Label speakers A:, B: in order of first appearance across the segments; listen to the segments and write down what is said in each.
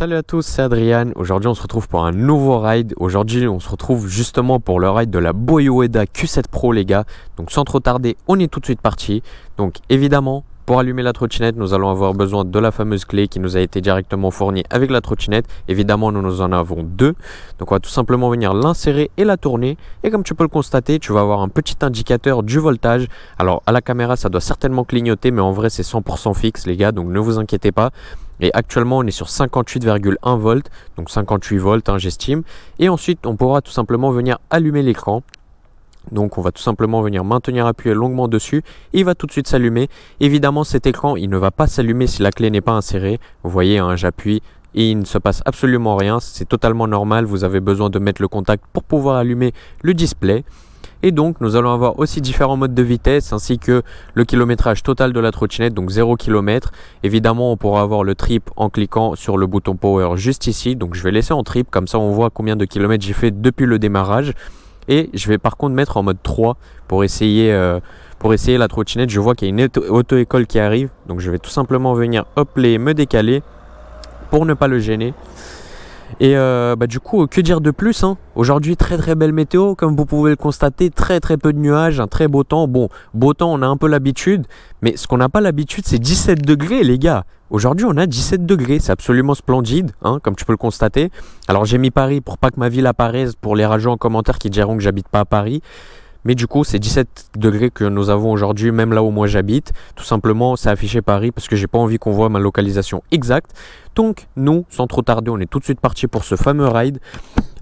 A: Salut à tous, c'est Adrien. Aujourd'hui, on se retrouve pour un nouveau ride. Aujourd'hui, on se retrouve justement pour le ride de la Boy Ueda Q7 Pro, les gars. Donc, sans trop tarder, on est tout de suite parti. Donc, évidemment, pour allumer la trottinette, nous allons avoir besoin de la fameuse clé qui nous a été directement fournie avec la trottinette. Évidemment, nous en avons deux. Donc, on va tout simplement venir l'insérer et la tourner. Et comme tu peux le constater, tu vas avoir un petit indicateur du voltage. Alors, à la caméra, ça doit certainement clignoter, mais en vrai, c'est 100% fixe, les gars. Donc, ne vous inquiétez pas. Et actuellement, on est sur 58,1 volts, donc 58 volts, hein, j'estime. Et ensuite, on pourra tout simplement venir allumer l'écran. Donc, on va tout simplement venir maintenir appuyé longuement dessus. Et il va tout de suite s'allumer. Évidemment, cet écran, il ne va pas s'allumer si la clé n'est pas insérée. Vous voyez, hein, j'appuie et il ne se passe absolument rien. C'est totalement normal. Vous avez besoin de mettre le contact pour pouvoir allumer le display. Et donc, nous allons avoir aussi différents modes de vitesse ainsi que le kilométrage total de la trottinette, donc 0 km. Évidemment, on pourra avoir le trip en cliquant sur le bouton power juste ici. Donc, je vais laisser en trip, comme ça on voit combien de kilomètres j'ai fait depuis le démarrage. Et je vais par contre mettre en mode 3 pour essayer la trottinette. Je vois qu'il y a une auto-école qui arrive. Donc, je vais tout simplement venir me décaler pour ne pas le gêner. Et du coup, que dire de plus, hein. Aujourd'hui, très belle météo, comme vous pouvez le constater, très peu de nuages, un très beau temps. Bon, beau temps, on a un peu l'habitude, mais ce qu'on n'a pas l'habitude, c'est 17 degrés, les gars. Aujourd'hui, on a 17 degrés, c'est absolument splendide, hein, comme tu peux le constater. Alors, j'ai mis Paris pour pas que ma ville apparaisse pour les rageux en commentaire qui diront que j'habite pas à Paris. Mais du coup, c'est 17 degrés que nous avons aujourd'hui, même là où moi j'habite. Tout simplement, c'est affiché Paris parce que j'ai pas envie qu'on voit ma localisation exacte. Donc, nous, sans trop tarder, on est tout de suite parti pour ce fameux ride.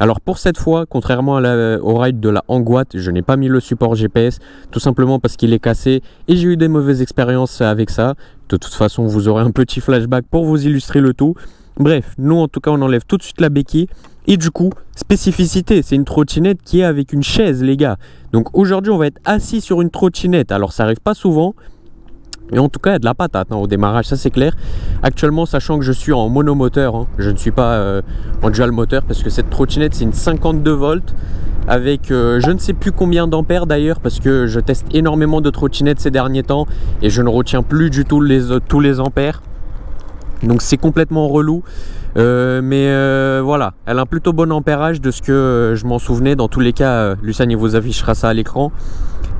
A: Alors, pour cette fois, contrairement au ride de la Anguat, je n'ai pas mis le support GPS, tout simplement parce qu'il est cassé et j'ai eu des mauvaises expériences avec ça. De toute façon, vous aurez un petit flashback pour vous illustrer le tout. Bref, nous, en tout cas, on enlève tout de suite la béquille. Et du coup, spécificité, c'est une trottinette qui est avec une chaise, les gars. Donc aujourd'hui, on va être assis sur une trottinette. Alors, ça n'arrive pas souvent. Mais en tout cas, il y a de la patate, hein, au démarrage, ça c'est clair. Actuellement, sachant que je suis en monomoteur, hein, je ne suis pas en dual moteur parce que cette trottinette, c'est une 52 volts avec je ne sais plus combien d'ampères d'ailleurs parce que je teste énormément de trottinettes ces derniers temps et je ne retiens plus du tout tous les ampères. Donc c'est complètement relou. Voilà, elle a un plutôt bon ampérage de ce que je m'en souvenais. Dans tous les cas, Lucien il vous affichera ça à l'écran.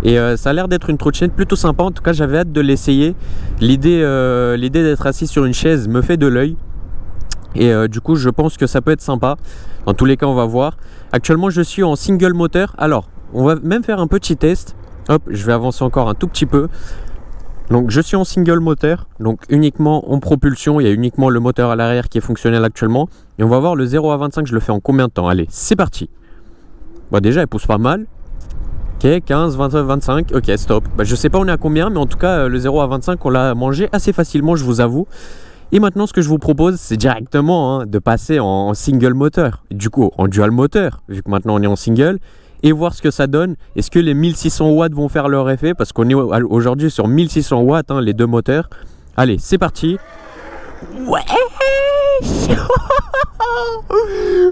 A: Et ça a l'air d'être une trottinette plutôt sympa. En tout cas, j'avais hâte de l'essayer. L'idée d'être assis sur une chaise me fait de l'œil. Et du coup, je pense que ça peut être sympa. Dans tous les cas, on va voir. Actuellement, je suis en single moteur. Alors, on va même faire un petit test. Hop, je vais avancer encore un tout petit peu. Donc je suis en single moteur, donc uniquement en propulsion, il y a uniquement le moteur à l'arrière qui est fonctionnel actuellement. Et on va voir le 0 à 25, je le fais en combien de temps? Allez, c'est parti. Bon, déjà, elle pousse pas mal. Ok, 15, 20, 25, ok, stop. Je sais pas on est à combien, mais en tout cas, le 0 à 25, on l'a mangé assez facilement, je vous avoue. Et maintenant, ce que je vous propose, c'est directement de passer en single moteur. Du coup, en dual moteur, vu que maintenant on est en single. Et voir ce que ça donne. Est-ce que les 1600 watts vont faire leur effet? Parce qu'on est aujourd'hui sur 1600 watts, hein, les deux moteurs. Allez, c'est parti. Ouais.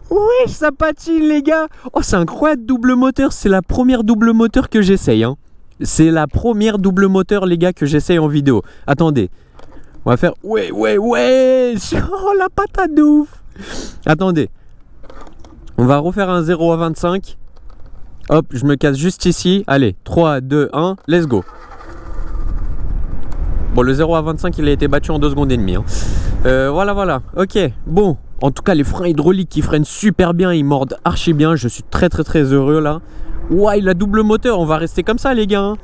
A: Ouais, ça patine, les gars. Oh, c'est incroyable, double moteur. C'est la première double moteur que j'essaye, hein. C'est la première double moteur, les gars, que j'essaye en vidéo. Attendez. On va faire... Ouais. Oh, la patate de ouf. Attendez. On va refaire un 0 à 25. Hop, je me casse juste ici. Allez, 3, 2, 1, let's go. Bon, le 0 à 25, il a été battu en 2 secondes et demie. Hein. Voilà. Ok, bon. En tout cas, les freins hydrauliques qui freinent super bien. Ils mordent archi bien. Je suis très heureux là. Ouais, la double moteur. On va rester comme ça, les gars. Hein.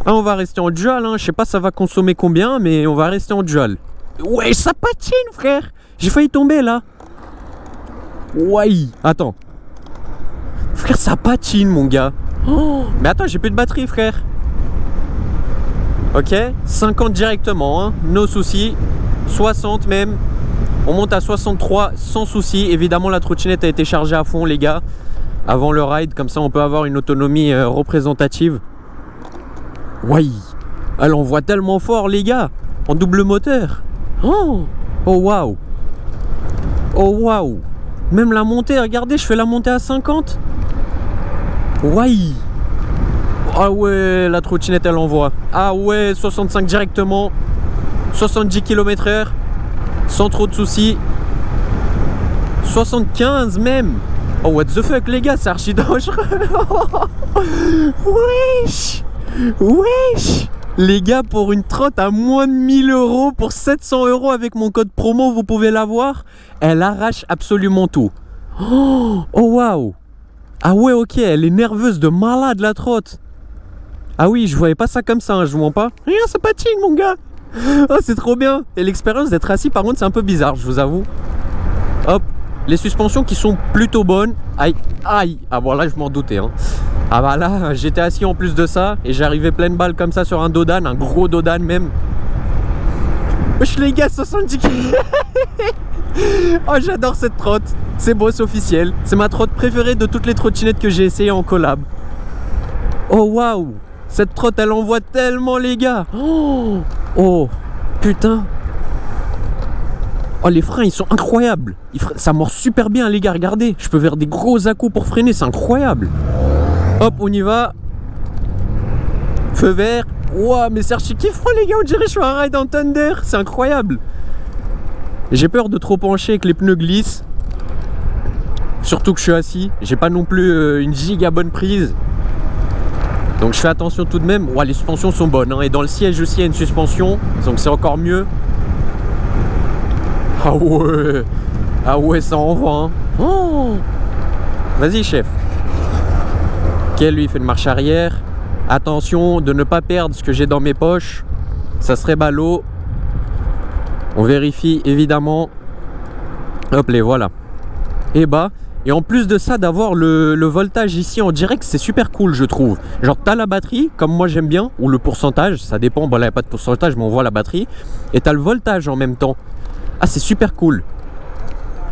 A: On va rester en dual. Hein. Je sais pas ça va consommer combien, mais on va rester en dual. Ouais, ça patine, frère. J'ai failli tomber là. Ouais, attends. Frère, ça patine, mon gars. Oh, mais attends, j'ai plus de batterie, frère. Ok, 50 directement, hein, no souci. 60 même. On monte à 63 sans souci. Évidemment, la trottinette a été chargée à fond, les gars, avant le ride. Comme ça, on peut avoir une autonomie représentative. Ouais, elle envoie tellement fort, les gars, en double moteur. Oh waouh. Oh waouh. Même la montée, regardez, je fais la montée à 50. Ouais. Ah ouais, la trottinette elle envoie. Ah ouais, 65 directement. 70 km/h. Sans trop de soucis. 75 même. Oh what the fuck les gars, c'est archi dangereux. Wesh. Wesh. Les gars, pour une trotte à moins de 1000 €, pour 700 € avec mon code promo, vous pouvez l'avoir. Elle arrache absolument tout. Oh waouh. Ah ouais, ok, elle est nerveuse de malade la trotte. Ah oui, je voyais pas ça comme ça, hein, je vous mens pas. Regarde, ça patine mon gars. Oh, c'est trop bien. Et l'expérience d'être assis, par contre, c'est un peu bizarre, je vous avoue. Hop, les suspensions qui sont plutôt bonnes. Aïe, aïe. Ah bon, là, je m'en doutais, hein. Ah bah là, j'étais assis en plus de ça et j'arrivais pleine balle comme ça sur un dodan, un gros dodan même. Wesh les gars, 70 kg. Oh, j'adore cette trotte. C'est beau, c'est officiel. C'est ma trotte préférée de toutes les trottinettes que j'ai essayé en collab. Oh waouh. Cette trotte, elle envoie tellement les gars. Oh, putain. Oh, les freins, ils sont incroyables. Ça mord super bien les gars, regardez. Je peux faire des gros à-coups pour freiner, c'est incroyable. Hop, on y va. Feu vert. Ouah, mais c'est archi kiffant les gars, on dirait que je suis un ride en Thunder. C'est incroyable. J'ai peur de trop pencher et que les pneus glissent. Surtout que je suis assis. J'ai pas non plus une giga bonne prise. Donc je fais attention tout de même. Ouah, les suspensions sont bonnes, hein. Et dans le siège aussi il y a une suspension. Donc c'est encore mieux. Ah ouais. Ah ouais, ça envoie, hein. Oh. Vas-y chef. Ok, lui il fait une marche arrière. Attention de ne pas perdre ce que j'ai dans mes poches. Ça serait ballot. On vérifie évidemment. Hop, les voilà. Et bah, et en plus de ça, d'avoir le voltage ici en direct, c'est super cool, je trouve. Genre, t'as la batterie, comme moi j'aime bien, ou le pourcentage, ça dépend. Bon, là, il n'y a pas de pourcentage, mais on voit la batterie. Et t'as le voltage en même temps. Ah, c'est super cool.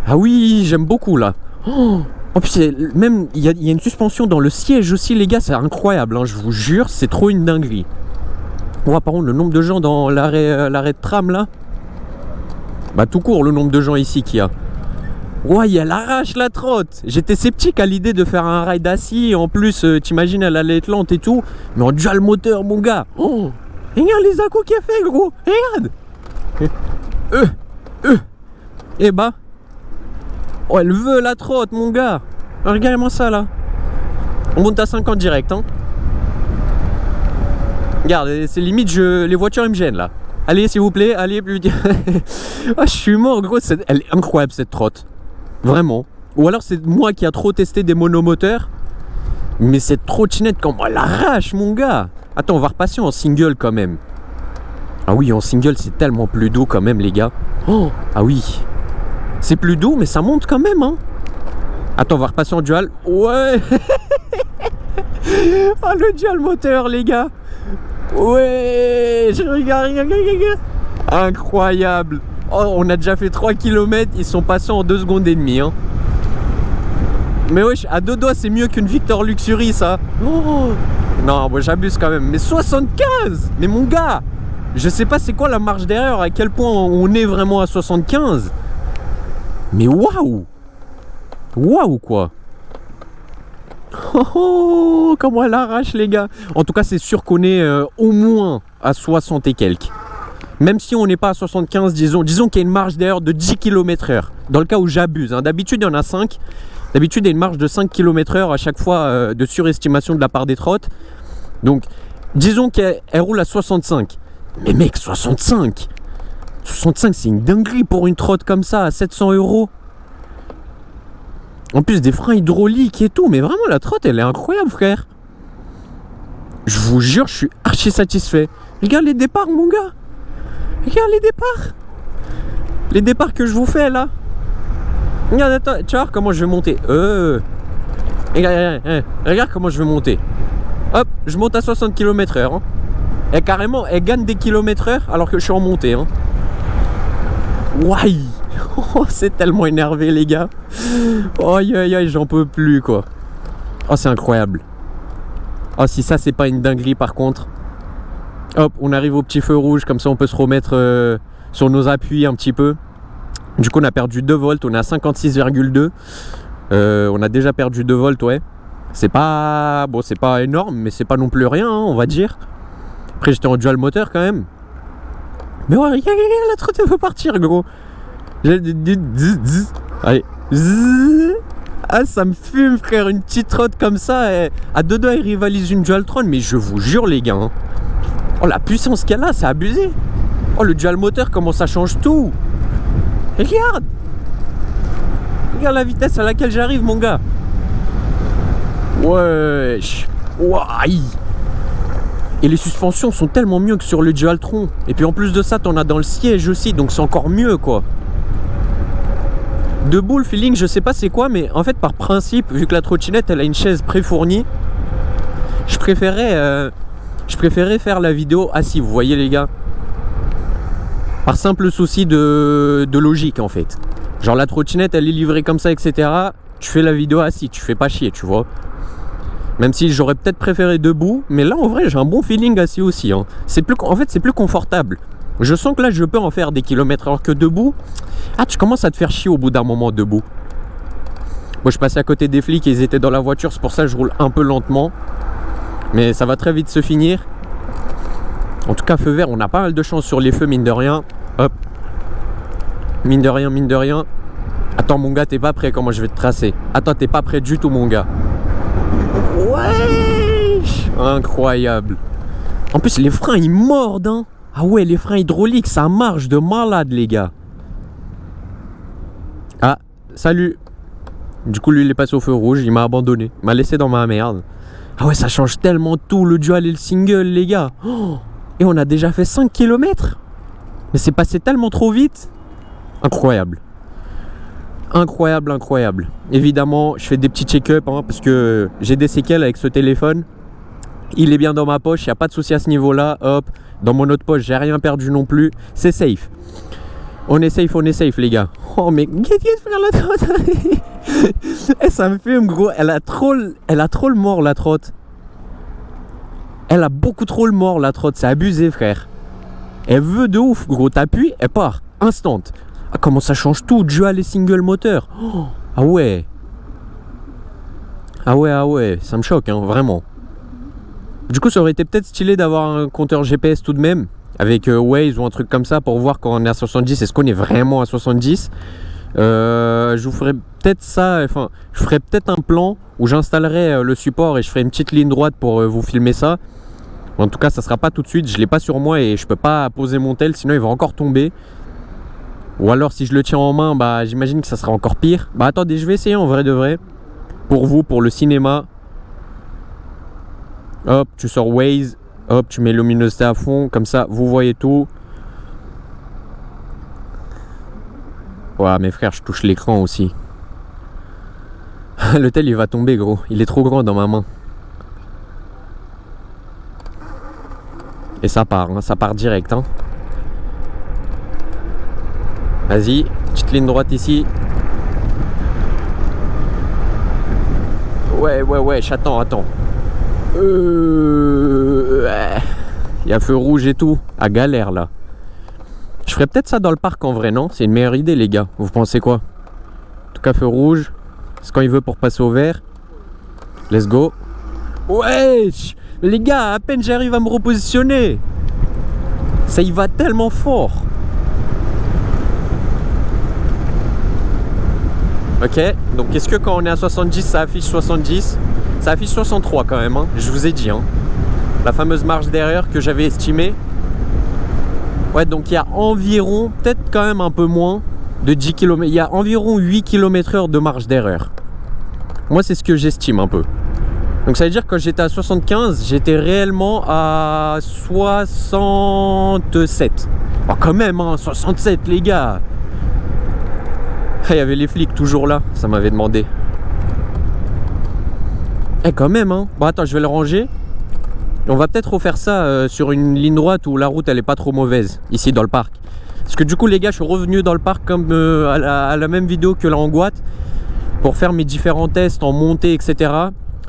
A: Ah oui, j'aime beaucoup là. Oh, en plus, même, il y a une suspension dans le siège aussi, les gars, c'est incroyable, hein, je vous jure, c'est trop une dinguerie. Ouais, par contre, le nombre de gens dans l'arrêt de tram là. Bah, tout court, le nombre de gens ici qu'il y a. Ouais, elle arrache la trotte. J'étais sceptique à l'idée de faire un ride assis. En plus, t'imagines, elle allait être lente et tout. Mais en dual moteur, mon gars. Oh, regarde les à-coups qu'il a fait, gros. Regarde. Et bah. Oh, elle veut la trotte, mon gars. Regarde-moi ça, là. On monte à 50 direct, hein. Regarde, c'est limite, les voitures, elles me gênent, là. Allez, s'il vous plaît, allez, plus vite. Oh, je suis mort, gros. Elle est incroyable, cette trotte. Vraiment. Ou alors c'est moi qui a trop testé des monomoteurs. Mais cette trottinette, comment elle arrache, mon gars. Attends, on va repasser en single quand même. Ah oui, en single, c'est tellement plus doux quand même, les gars. Oh, ah oui. C'est plus doux, mais ça monte quand même, hein. Attends, on va repasser en dual. Ouais. Oh, le dual moteur, les gars. Ouais. Regarde. Incroyable. Oh, on a déjà fait 3 km, ils sont passés en 2 secondes et demie, hein. Mais wesh, à deux doigts, c'est mieux qu'une Victor Luxury, ça. Oh. Non, moi j'abuse quand même. Mais 75. Mais mon gars, je sais pas c'est quoi la marge d'erreur, à quel point on est vraiment à 75. Mais waouh. Waouh, quoi. Oh, comment elle arrache, les gars. En tout cas, c'est sûr qu'on est au moins à 60 et quelques. Même si on n'est pas à 75, disons qu'il y a une marge d'erreur de 10 km/h. Dans le cas où j'abuse, hein. D'habitude, il y en a 5. D'habitude, il y a une marge de 5 km/h à chaque fois de surestimation de la part des trottes. Donc, disons qu'elle roule à 65. Mais mec, 65, c'est une dinguerie pour une trotte comme ça, à 700 €. En plus, des freins hydrauliques et tout. Mais vraiment, la trotte, elle est incroyable, frère. Je vous jure, je suis archi satisfait. Regarde les départs, mon gars. Regarde les départs. Les départs que je vous fais là. Regarde, attends, tu vois comment je vais monter. Regarde comment je vais monter. Hop, je monte à 60 km/h. Hein. Et carrément, elle gagne des km/h alors que je suis en montée. Hein. Ouaille. Oh, c'est tellement énervé, les gars. Aïe, aïe, aïe, j'en peux plus, quoi. Oh, c'est incroyable. Oh, si ça, c'est pas une dinguerie, par contre. Hop, on arrive au petit feu rouge, comme ça on peut se remettre sur nos appuis un petit peu. Du coup on a perdu 2 volts, on est à 56,2. On a déjà perdu 2 volts, ouais. C'est pas... Bon, c'est pas énorme, mais c'est pas non plus rien, hein, on va dire. Après j'étais en dual moteur quand même. Mais ouais, regarde, la trotte elle veut partir, gros. Allez. Zzzz. Ah, ça me fume, frère, une petite trotte comme ça. À deux doigts, il rivalise une Dualtron, mais je vous jure, les gars. Hein. Oh, la puissance qu'elle a, c'est abusé. Oh, le dual moteur, comment ça change tout. Et regarde. Regarde la vitesse à laquelle j'arrive, mon gars. Wesh. Ouaille. Et les suspensions sont tellement mieux que sur le Dualtron. Et puis en plus de ça, t'en as dans le siège aussi, donc c'est encore mieux, quoi. Debout, le feeling, je sais pas c'est quoi, mais en fait, par principe, vu que la trottinette, elle a une chaise pré-fournie, je préférais faire la vidéo assis, vous voyez les gars. Par simple souci de logique, en fait. Genre la trottinette, elle est livrée comme ça, etc. Tu fais la vidéo assis, tu fais pas chier, tu vois. Même si j'aurais peut-être préféré debout, mais là, en vrai, j'ai un bon feeling assis aussi. Hein. En fait, c'est plus confortable. Je sens que là, je peux en faire des kilomètres, alors que debout, ah, tu commences à te faire chier au bout d'un moment debout. Moi, je passais à côté des flics et ils étaient dans la voiture, c'est pour ça que je roule un peu lentement. Mais ça va très vite se finir. En tout cas, feu vert, on a pas mal de chance sur les feux, mine de rien. Hop. Mine de rien, mine de rien. Attends, mon gars, t'es pas prêt, comment je vais te tracer? Attends, t'es pas prêt du tout, mon gars. Ouais. Incroyable. En plus, les freins, ils mordent, hein. Ah ouais, les freins hydrauliques, ça marche de malade, les gars. Ah, salut. Du coup, lui, il est passé au feu rouge, il m'a abandonné. Il m'a laissé dans ma merde. Ah ouais, ça change tellement tout, le dual et le single, les gars. Oh, et on a déjà fait 5 km. Mais c'est passé tellement trop vite. Incroyable. Incroyable, incroyable. Évidemment, je fais des petits check-up, hein, parce que j'ai des séquelles avec ce téléphone. Il est bien dans ma poche, il n'y a pas de souci à ce niveau-là. Hop, dans mon autre poche, j'ai rien perdu non plus. C'est safe. On est safe, les gars. Oh, mais qu'est-ce faire la trotte? Eh, ça me fume, gros. Elle a trop le mort, la trotte. Elle a beaucoup trop le mort, la trotte. C'est abusé, frère. Elle veut de ouf, gros. T'appuies, elle part. Instant. Ah, comment ça change tout, dual et single moteur. Oh, ah ouais. Ah ouais. Ça me choque, hein, vraiment. Du coup, ça aurait été peut-être stylé d'avoir un compteur GPS tout de même, avec Waze ou un truc comme ça, pour voir quand on est à 70, est-ce qu'on est vraiment à 70. Je vous ferai peut-être ça, enfin, je ferai peut-être un plan où j'installerai le support et je ferai une petite ligne droite pour vous filmer ça. En tout cas, ça sera pas tout de suite, je l'ai pas sur moi et je peux pas poser mon tel, sinon il va encore tomber. Ou alors, si je le tiens en main, bah j'imagine que ça sera encore pire. Bah attendez, je vais essayer en vrai de vrai. Pour vous, pour le cinéma. Hop, tu sors Waze, hop, tu mets luminosité à fond, comme ça, vous voyez tout. Ouais, mes frères, je touche l'écran aussi. Le tel, il va tomber, gros. Il est trop grand dans ma main. Et ça part, hein, ça part direct. Hein. Vas-y, petite ligne droite ici. Ouais, attends. Il y a feu rouge et tout. À galère là. Je ferais peut-être ça dans le parc en vrai, non? C'est une meilleure idée, les gars. Vous pensez quoi? En tout cas, feu rouge. C'est quand il veut pour passer au vert. Let's go. Wesh! Les gars, à peine j'arrive à me repositionner. Ça y va tellement fort. Ok, donc est-ce que quand on est à 70, ça affiche 70? Ça affiche 63 quand même, hein. Je vous ai dit. Hein. La fameuse marge d'erreur que j'avais estimée. Ouais, donc il y a environ, peut-être quand même un peu moins de 10 km. Il y a environ 8 km/h de marge d'erreur. Moi, c'est ce que j'estime un peu. Donc ça veut dire que quand j'étais à 75, j'étais réellement à 67. Oh, quand même, hein, 67 les gars. Il y avait les flics toujours là, ça m'avait demandé. Eh quand même, hein. Bon attends, je vais le ranger. On va peut-être refaire ça sur une ligne droite où la route elle est pas trop mauvaise, ici dans le parc. Parce que du coup les gars, je suis revenu dans le parc comme à la même vidéo que là en Guatt, pour faire mes différents tests en montée, etc.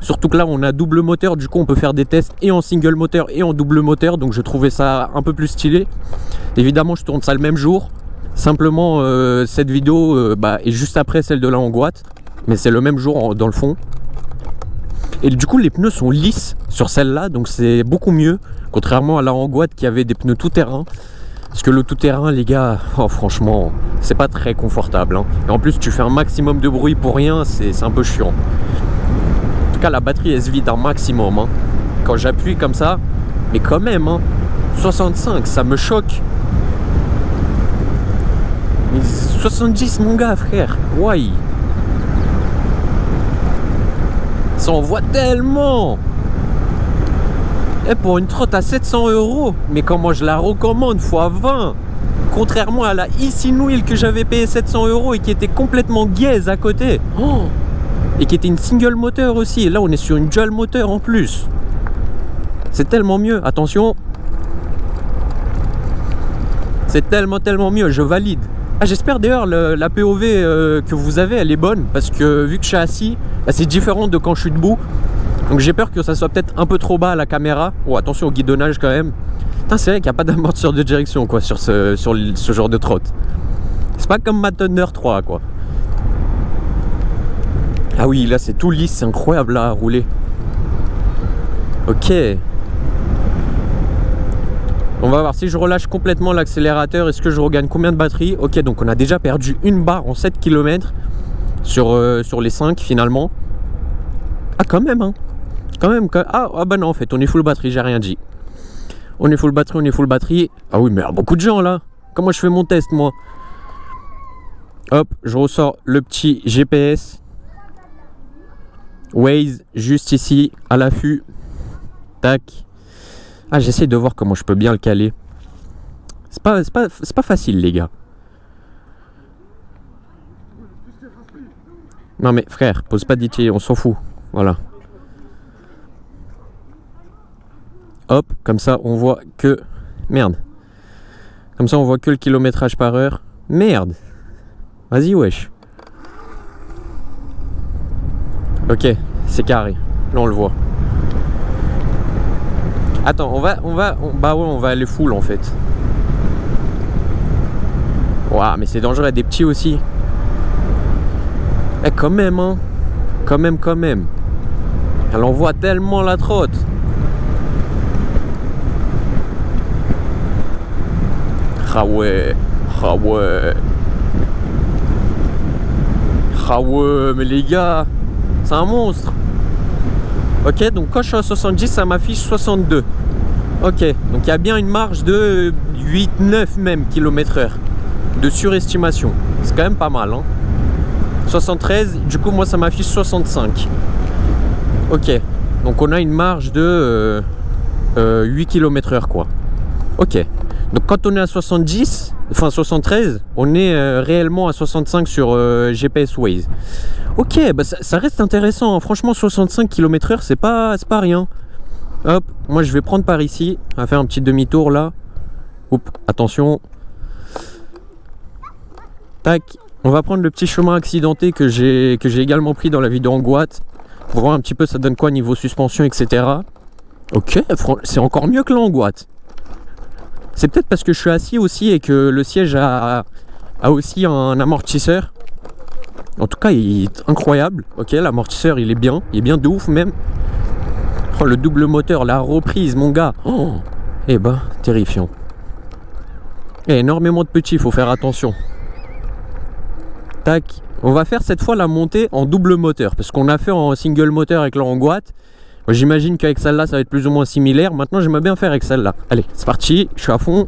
A: Surtout que là on a double moteur, du coup on peut faire des tests et en single moteur et en double moteur, donc je trouvais ça un peu plus stylé. Évidemment je tourne ça le même jour. Simplement cette vidéo est juste après celle de là en Guatt, mais c'est le même jour dans le fond. Et du coup les pneus sont lisses sur celle-là, donc c'est beaucoup mieux, contrairement à la en Guatt qui avait des pneus tout terrain. Parce que le tout-terrain, les gars, oh, franchement, c'est pas très confortable. Hein. Et en plus, tu fais un maximum de bruit pour rien, c'est un peu chiant. En tout cas, la batterie, elle se vide un maximum. Hein. Quand j'appuie comme ça, mais quand même, hein, 65, ça me choque. Mais 70, mon gars, frère. Ouais. Ça envoie tellement. Et pour une trotte à 700 €, mais comment je la recommande fois 20. Contrairement à la Easy Wheel que j'avais payé 700 € et qui était complètement gaze à côté. Oh, et qui était une single moteur aussi. Et là, on est sur une dual moteur en plus. C'est tellement mieux. Attention. C'est tellement mieux. Je valide. Ah, j'espère d'ailleurs la POV que vous avez, elle est bonne. Parce que vu que je suis assis, bah, c'est différent de quand je suis debout. Donc j'ai peur que ça soit peut-être un peu trop bas à la caméra. Oh, attention au guidonnage quand même. Putain, c'est vrai qu'il n'y a pas d'amortisseur de direction quoi sur ce genre de trotte. C'est pas comme ma Thunder 3 quoi. Ah oui, là c'est tout lisse, c'est incroyable là à rouler. Ok. On va voir si je relâche complètement l'accélérateur. Est-ce que je regagne combien de batterie? Ok, donc on a déjà perdu une barre en 7 km sur les 5 finalement. Ah quand même hein. Quand même. Ah bah non en fait on est full batterie, j'ai rien dit. On est full batterie. Ah oui mais il y a beaucoup de gens là. Comment je fais mon test moi? Hop, je ressors le petit GPS. Waze juste ici à l'affût. Tac. Ah j'essaie de voir comment je peux bien le caler. C'est pas facile les gars. Non mais frère, pose pas d'IT, on s'en fout. Voilà. Hop, comme ça on voit que... Merde. Comme ça on voit que le kilométrage par heure. Merde. Vas-y wesh. Ok, c'est carré. Là on le voit. Attends, on va aller full en fait. Ouah, mais c'est dangereux, il y a des petits aussi. Eh quand même hein. Quand même. Elle envoie tellement la trotte. Ah ouais. Mais les gars, c'est un monstre. Ok, donc quand je suis à 70, ça m'affiche 62. Ok, donc il y a bien une marge de 8-9 même km/h de surestimation. C'est quand même pas mal hein. 73, du coup moi ça m'affiche 65. Ok, donc on a une marge de 8 km/h quoi. Ok, donc quand on est à 70, enfin 73, on est réellement à 65 sur GPS Waze. Ok, bah ça reste intéressant, hein. Franchement 65 km/h c'est pas rien. Hop, moi je vais prendre par ici, on va faire un petit demi-tour là. Oups, attention. Tac, on va prendre le petit chemin accidenté que j'ai également pris dans la vidéo en Goat. Pour voir un petit peu ça donne quoi niveau suspension, etc. Ok, c'est encore mieux que là en Goat. C'est peut-être parce que je suis assis aussi et que le siège a aussi un amortisseur. En tout cas, il est incroyable. Ok, l'amortisseur, il est bien de ouf même. Oh, le double moteur, la reprise, mon gars. Oh, eh ben, terrifiant. Il y a énormément de petits, il faut faire attention. Tac. On va faire cette fois la montée en double moteur. Parce qu'on a fait en single moteur avec la Goat. J'imagine qu'avec celle-là, ça va être plus ou moins similaire. Maintenant, j'aimerais bien faire avec celle-là. Allez, c'est parti. Je suis à fond.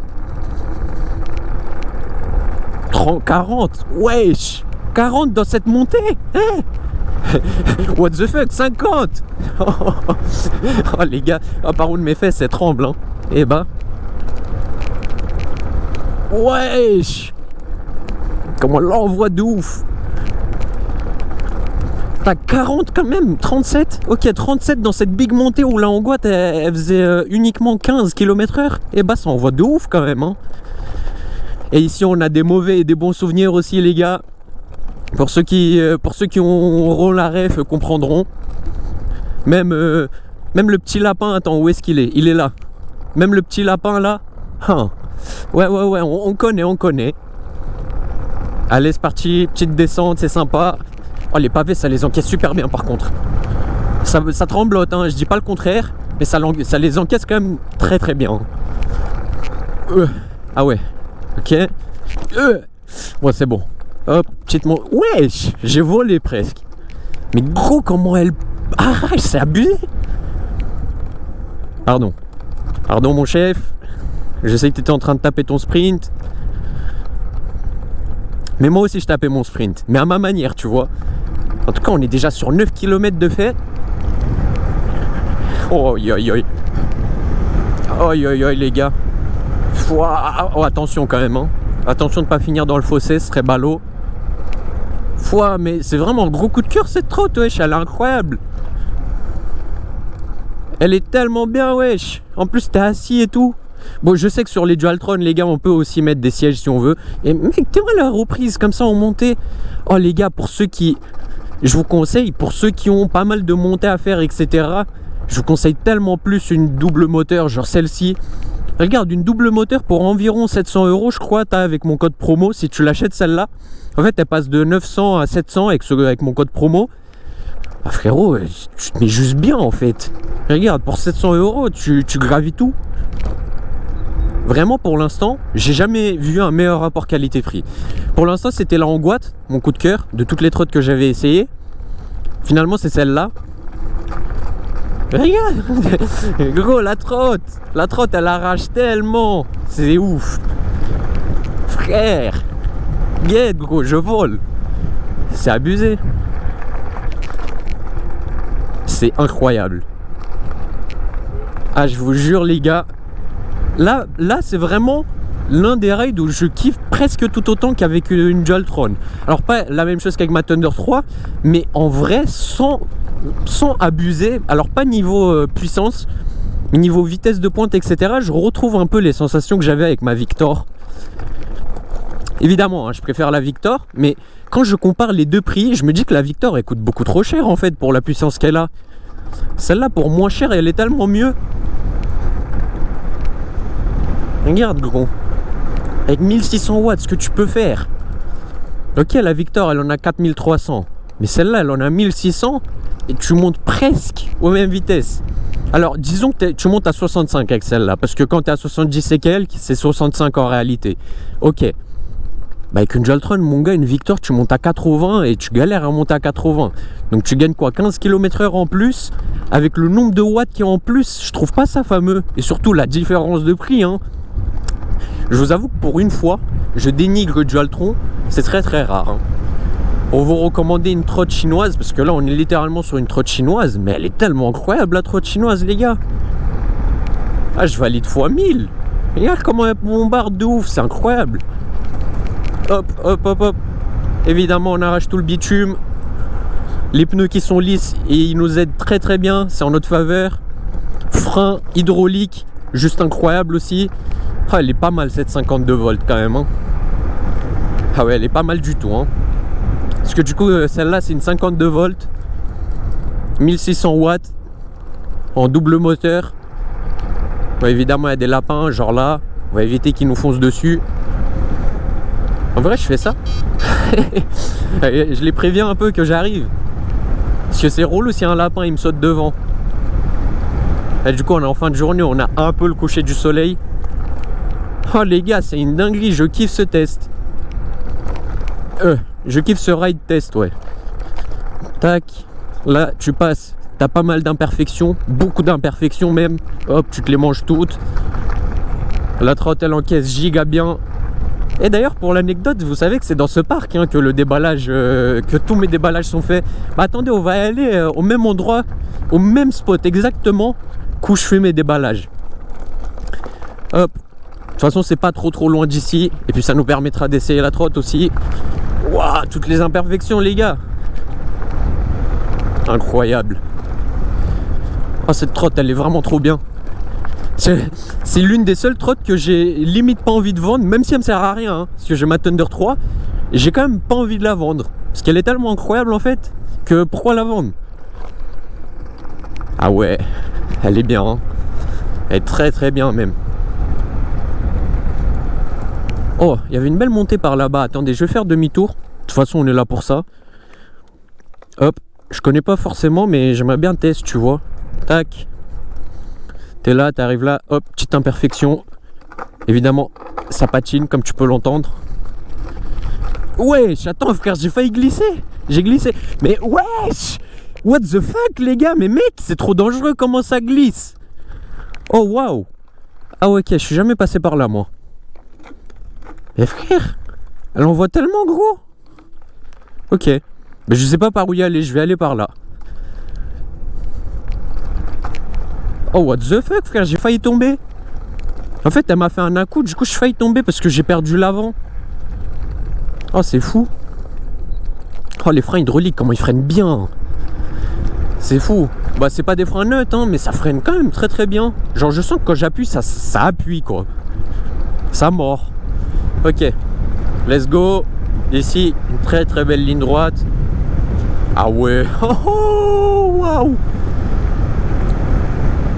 A: 30, 40. Wesh. 40 dans cette montée. Hein? What the fuck, 50. Oh les gars. Ah, par où de mes fesses, elles tremblent. Hein. Eh ben. Wesh. Comment l'envoie de ouf. T'as 40 quand même, 37. Ok, 37 dans cette big montée où la Goat elle faisait uniquement 15 km/h. Et bah ça envoie de ouf quand même hein. Et ici on a des mauvais et des bons souvenirs aussi les gars. Pour ceux qui auront la ref comprendront. Même le petit lapin, attends, où est-ce qu'il est? Il est là. Même le petit lapin là. Hein. Ouais, on connaît. Allez, c'est parti, petite descente, c'est sympa. Oh, les pavés, ça les encaisse super bien par contre. Ça tremblote, hein, je dis pas le contraire, mais ça les encaisse quand même très bien. Ah ouais, Ok. Bon, c'est bon. Hop, petite monte. Wesh, j'ai volé presque. Mais gros, comment elle arrache, c'est abusé. Pardon. Pardon, mon chef. Je sais que tu étais en train de taper ton sprint. Mais moi aussi, je tapais mon sprint. Mais à ma manière, tu vois. En tout cas, on est déjà sur 9 km de fait. Oh, aïe, aïe, aïe. Aïe, aïe, aïe, les gars. Oh, attention quand même. Hein. Attention de ne pas finir dans le fossé, ce serait ballot. Mais c'est vraiment un gros coup de cœur cette trotte, wesh. Elle est incroyable. Elle est tellement bien, wesh. En plus, t'es assis et tout. Bon, je sais que sur les Dualtron, les gars, on peut aussi mettre des sièges si on veut. Et mec, t'es vrai la reprise comme ça en montée. Oh, les gars, pour ceux qui... Je vous conseille, pour ceux qui ont pas mal de montées à faire, etc. Je vous conseille tellement plus une double moteur, genre celle-ci. Regarde, une double moteur pour environ 700 €, je crois, t'as avec mon code promo. Si tu l'achètes celle-là, en fait, elle passe de 900 à 700 avec mon code promo. Ah, frérot, tu te mets juste bien en fait. Regarde, pour 700 €, tu gravis tout. Vraiment, pour l'instant, j'ai jamais vu un meilleur rapport qualité-prix. Pour l'instant, c'était la Angoite, mon coup de cœur, de toutes les trottes que j'avais essayé. Finalement, c'est celle-là. Regarde, gros, la trotte, elle arrache tellement. C'est ouf. Frère, guette, gros, je vole. C'est abusé. C'est incroyable. Ah, je vous jure, les gars. Là c'est vraiment l'un des rides où je kiffe presque tout autant qu'avec une Dualtron. Alors pas la même chose qu'avec ma Thunder 3, mais en vrai sans abuser. Alors pas niveau puissance, mais niveau vitesse de pointe, etc. Je retrouve un peu les sensations que j'avais avec ma Victor. Évidemment, hein, je préfère la Victor, mais quand je compare les deux prix, je me dis que la Victor elle coûte beaucoup trop cher en fait pour la puissance qu'elle a. Celle-là pour moins cher, elle est tellement mieux. Regarde gros, avec 1600 watts, ce que tu peux faire. Ok, la Victor, elle en a 4300. Mais celle-là, elle en a 1600 et tu montes presque aux mêmes vitesses. Alors, disons que tu montes à 65 avec celle-là, parce que quand tu es à 70 et quelques, c'est 65 en réalité. Ok. Bah avec une Dualtron, mon gars, une Victor, tu montes à 80 et tu galères à monter à 80. Donc tu gagnes quoi, 15 km/h en plus. Avec le nombre de watts qui est en plus, je trouve pas ça fameux. Et surtout la différence de prix, hein. Je vous avoue que pour une fois, je dénigre Dualtron, c'est très très rare. Hein. Pour vous recommander une trotte chinoise, parce que là on est littéralement sur une trotte chinoise, mais elle est tellement incroyable la trotte chinoise, les gars. Ah, je valide x 1000. Regarde comment elle bombarde de ouf, c'est incroyable. Hop, hop, hop, hop. Évidemment, on arrache tout le bitume. Les pneus qui sont lisses et ils nous aident très très bien, c'est en notre faveur. Frein hydraulique, juste incroyable aussi. Ah, elle est pas mal cette 52 volts quand même. Hein. Ah ouais, elle est pas mal du tout. Hein. Parce que du coup, celle-là, c'est une 52 volts. 1600 watts. En double moteur. Bon, évidemment, il y a des lapins, genre là. On va éviter qu'ils nous foncent dessus. En vrai, je fais ça. Je les préviens un peu que j'arrive. Parce que c'est relou si un lapin, il me saute devant. Et du coup, on est en fin de journée, on a un peu le coucher du soleil. Oh les gars, c'est une dinguerie, je kiffe ce test. Je kiffe ce ride test, ouais. Tac, là tu passes, t'as pas mal d'imperfections, beaucoup d'imperfections même. Hop, tu te les manges toutes. La trotte elle encaisse giga bien. Et d'ailleurs pour l'anecdote, vous savez que c'est dans ce parc hein, que le déballage, que tous mes déballages sont faits. Bah attendez, on va aller au même endroit, au même spot exactement où je fais mes déballages. Hop. De toute façon, c'est pas trop loin d'ici. Et puis ça nous permettra d'essayer la trotte aussi. Waouh, toutes les imperfections, les gars. Incroyable. Ah, cette trotte, elle est vraiment trop bien. C'est l'une des seules trottes que j'ai limite pas envie de vendre, même si elle me sert à rien. Hein, parce que j'ai ma Thunder 3. Et j'ai quand même pas envie de la vendre. Parce qu'elle est tellement incroyable en fait. Que pourquoi la vendre? Ah ouais, elle est bien. Hein. Elle est très très bien même. Oh, il y avait une belle montée par là-bas. Attendez, je vais faire demi-tour. De toute façon, on est là pour ça. Hop, je connais pas forcément, mais j'aimerais bien tester, tu vois. Tac. T'es là, t'arrives là. Hop, petite imperfection. Évidemment, ça patine comme tu peux l'entendre. Wesh, attends frère, j'ai failli glisser. J'ai glissé. Mais wesh, what the fuck les gars, mais mec, c'est trop dangereux comment ça glisse. Oh waouh. Ah ouais, ok, je suis jamais passé par là moi. Mais frère, elle envoie tellement gros. Ok, mais je sais pas par où y aller, je vais aller par là. Oh what the fuck frère, j'ai failli tomber. En fait elle m'a fait un coup, du coup je failli tomber parce que j'ai perdu l'avant. Oh c'est fou. Oh les freins hydrauliques, comment ils freinent bien. C'est fou. Bah c'est pas des freins neutres hein, mais ça freine quand même très très bien. Genre je sens que quand j'appuie ça appuie quoi. Ça mord. Ok, let's go. Ici une très très belle ligne droite. Ah ouais. Oh waouh.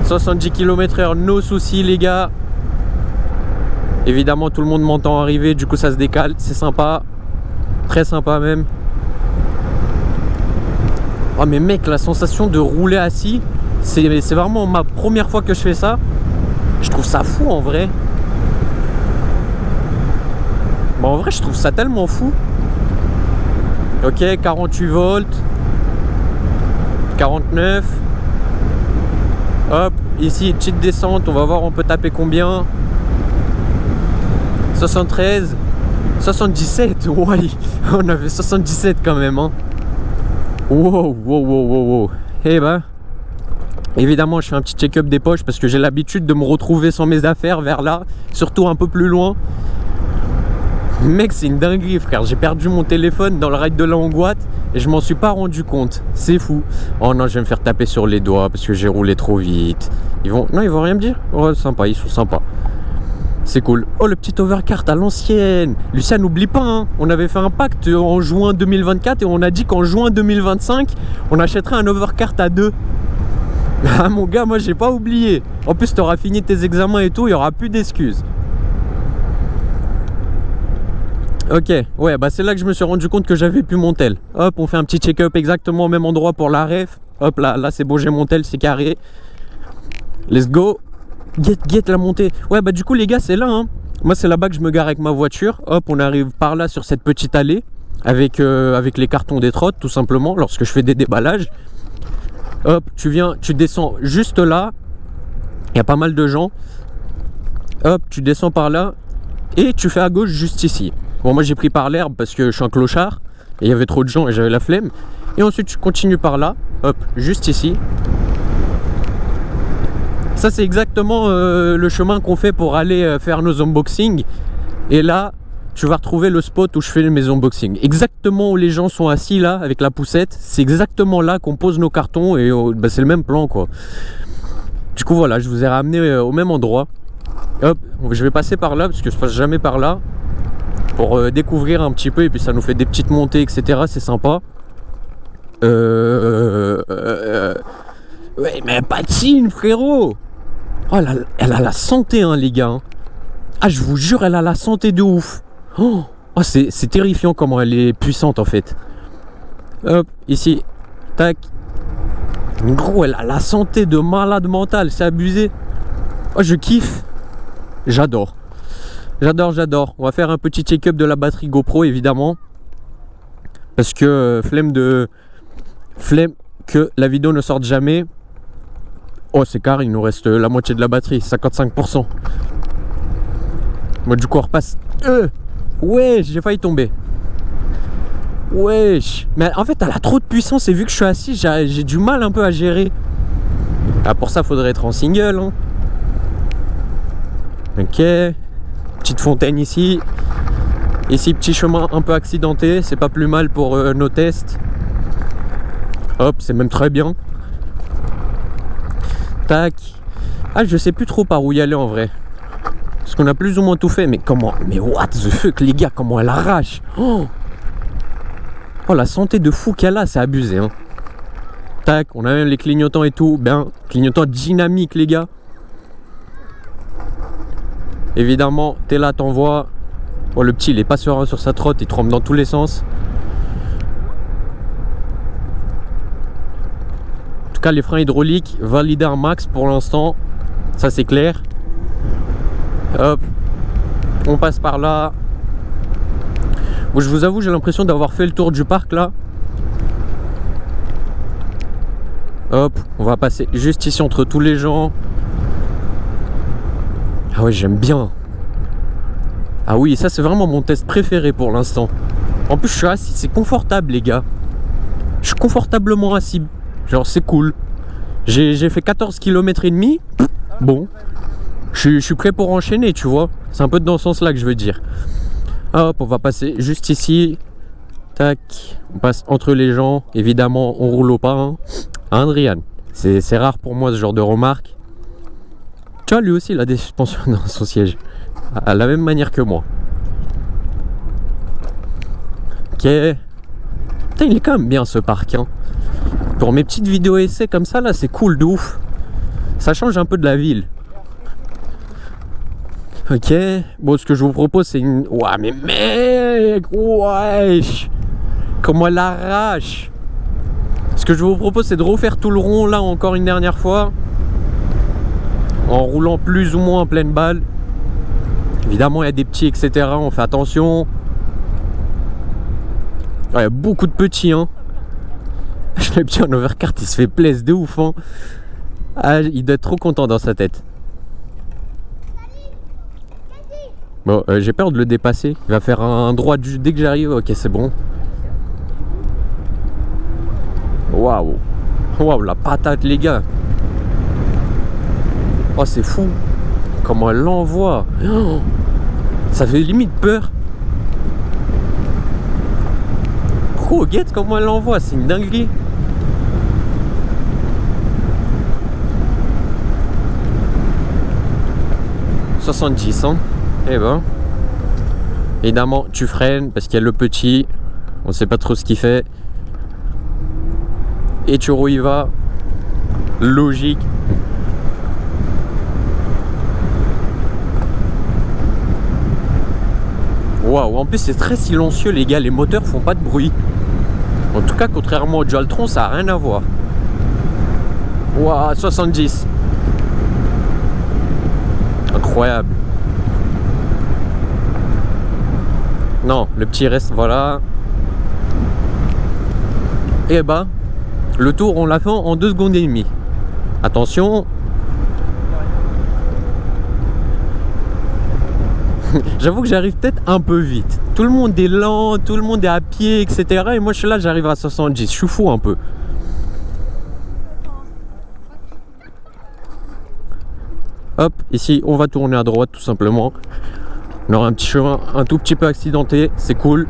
A: 70 km/h, no soucis les gars. Évidemment tout le monde m'entend arriver, du coup ça se décale, c'est sympa. Très sympa même. Oh mais mec, la sensation de rouler assis, c'est vraiment ma première fois que je fais ça. Je trouve ça fou en vrai. Bah en vrai je trouve ça tellement fou. Ok, 48 volts. 49. Hop, ici petite descente, on va voir on peut taper combien. 73. 77, ouais, on avait 77 quand même hein. Wow, wow, wow, wow, wow. Eh ben, évidemment je fais un petit check-up des poches parce que j'ai l'habitude de me retrouver sans mes affaires vers là, surtout un peu plus loin. Mec c'est une dinguerie frère, j'ai perdu mon téléphone dans le ride de la Angoite et je m'en suis pas rendu compte, c'est fou. Oh non je vais me faire taper sur les doigts parce que j'ai roulé trop vite. Ils vont rien me dire. Oh sympa, ils sont sympas. C'est cool. Oh le petit overcart à l'ancienne. Lucien n'oublie pas hein. On avait fait un pacte en juin 2024 et on a dit qu'en juin 2025 on achèterait un overcart à 2. Ah mon gars, moi j'ai pas oublié. En plus tu auras fini tes examens et tout, il y aura plus d'excuses. Ok, ouais bah c'est là que je me suis rendu compte que j'avais plus mon tel. Hop, on fait un petit check-up exactement au même endroit pour la ref. Hop là c'est bon, j'ai mon tel, c'est carré. Let's go. Get la montée. Ouais bah du coup les gars c'est là hein. Moi c'est là-bas que je me gare avec ma voiture. Hop on arrive par là sur cette petite allée. Avec les cartons des trottes tout simplement. Lorsque je fais des déballages. Hop tu descends juste là. Il y a pas mal de gens. Hop tu descends par là. Et tu fais à gauche juste ici. Bon moi j'ai pris par l'herbe parce que je suis un clochard. Et il y avait trop de gens et j'avais la flemme. Et ensuite tu continues par là. Hop juste ici. Ça c'est exactement le chemin qu'on fait pour aller faire nos unboxings. Et là, tu vas retrouver le spot où je fais mes unboxings. Exactement où les gens sont assis là, avec la poussette. C'est exactement là qu'on pose nos cartons et bah, c'est le même plan quoi. Du coup voilà, je vous ai ramené au même endroit. Hop, je vais passer par là parce que je passe jamais par là. Pour découvrir un petit peu et puis ça nous fait des petites montées etc. C'est sympa. Ouais mais patine frérot. Oh, elle a la santé, hein, les gars. Ah, je vous jure, elle a la santé de ouf. Oh, c'est terrifiant comment elle est puissante, en fait. Hop, ici. Tac. Gros, elle a la santé de malade mental. C'est abusé. Oh, je kiffe. J'adore. J'adore. On va faire un petit check-up de la batterie GoPro, évidemment. Parce que flemme que la vidéo ne sorte jamais. Oh c'est carré, il nous reste la moitié de la batterie, 55%. Moi du coup on repasse. Ouais, j'ai failli tomber. Wesh. Mais en fait elle a trop de puissance et vu que je suis assis, j'ai du mal un peu à gérer. Ah pour ça faudrait être en single hein. Ok. Petite fontaine ici. Ici petit chemin un peu accidenté, c'est pas plus mal pour nos tests. Hop, c'est même très bien. Tac. Ah je sais plus trop par où y aller en vrai. Parce qu'on a plus ou moins tout fait. Mais comment? Mais what the fuck les gars, comment elle arrache. Oh la santé de fou qu'elle a, c'est abusé hein. Tac, on a même les clignotants et tout. Ben, clignotants dynamiques les gars. Évidemment, t'es là, t'envoies. Oh le petit il est pas serein sur sa trotte, il tremble dans tous les sens. En tout cas les freins hydrauliques validés un max pour l'instant. Ça c'est clair. Hop, On passe par là. Bon, je vous avoue, j'ai l'impression d'avoir fait le tour du parc là. Hop, on va passer juste ici entre tous les gens. Ah ouais, j'aime bien. Ah oui, ça c'est vraiment mon test préféré pour l'instant. En plus, je suis assis, c'est confortable les gars. Je suis confortablement assis. Genre, c'est cool. J'ai fait 14 km et demi. Bon, je suis prêt pour enchaîner, tu vois. C'est un peu dans ce sens-là que je veux dire. Hop, on va passer juste ici. Tac, on passe entre les gens. Évidemment, on roule au pas. Hein, Adrian, c'est rare pour moi ce genre de remarque. Tu vois, lui aussi, il a des suspensions dans son siège. À la même manière que moi. Ok. Putain, il est quand même bien ce parc. Hein. Pour mes petites vidéos essais comme ça, là, c'est cool de ouf. Ça change un peu de la ville. Ok. Bon, ce que je vous propose, c'est une... Ouah, mais mec, wesh. Comment elle arrache. Ce que je vous propose, c'est de refaire tout le rond, là, encore une dernière fois. En roulant plus ou moins en pleine balle. Évidemment, il y a des petits, etc. On fait attention. Il y a beaucoup de petits, hein. Le petit en overcart, il se fait plaisir de ouf, hein. Ah, il doit être trop content dans sa tête. Bon, j'ai peur de le dépasser. Il va faire un droit dès que j'arrive. Ok, c'est bon. Waouh. Waouh, la patate, les gars. Oh, c'est fou. Comment elle l'envoie. Oh, ça fait limite peur. Oh, guette comment elle l'envoie. C'est une dinguerie. « 70, hein. Eh ben. Évidemment, tu freines parce qu'il y a le petit. On sait pas trop ce qu'il fait. Et tu y vas. Logique. Waouh, en plus c'est très silencieux les gars, les moteurs font pas de bruit. En tout cas, contrairement au Dualtron, ça a rien à voir. Waouh, 70. Incroyable. Non, le petit reste, voilà. Et bah, le tour, on l'a fait en 2 secondes et demie. Attention. J'avoue que j'arrive peut-être un peu vite. Tout le monde est lent, tout le monde est à pied, etc. Et moi, je suis là, j'arrive à 70. Je suis fou un peu. Hop, ici, on va tourner à droite, tout simplement. On aura un petit chemin un tout petit peu accidenté. C'est cool.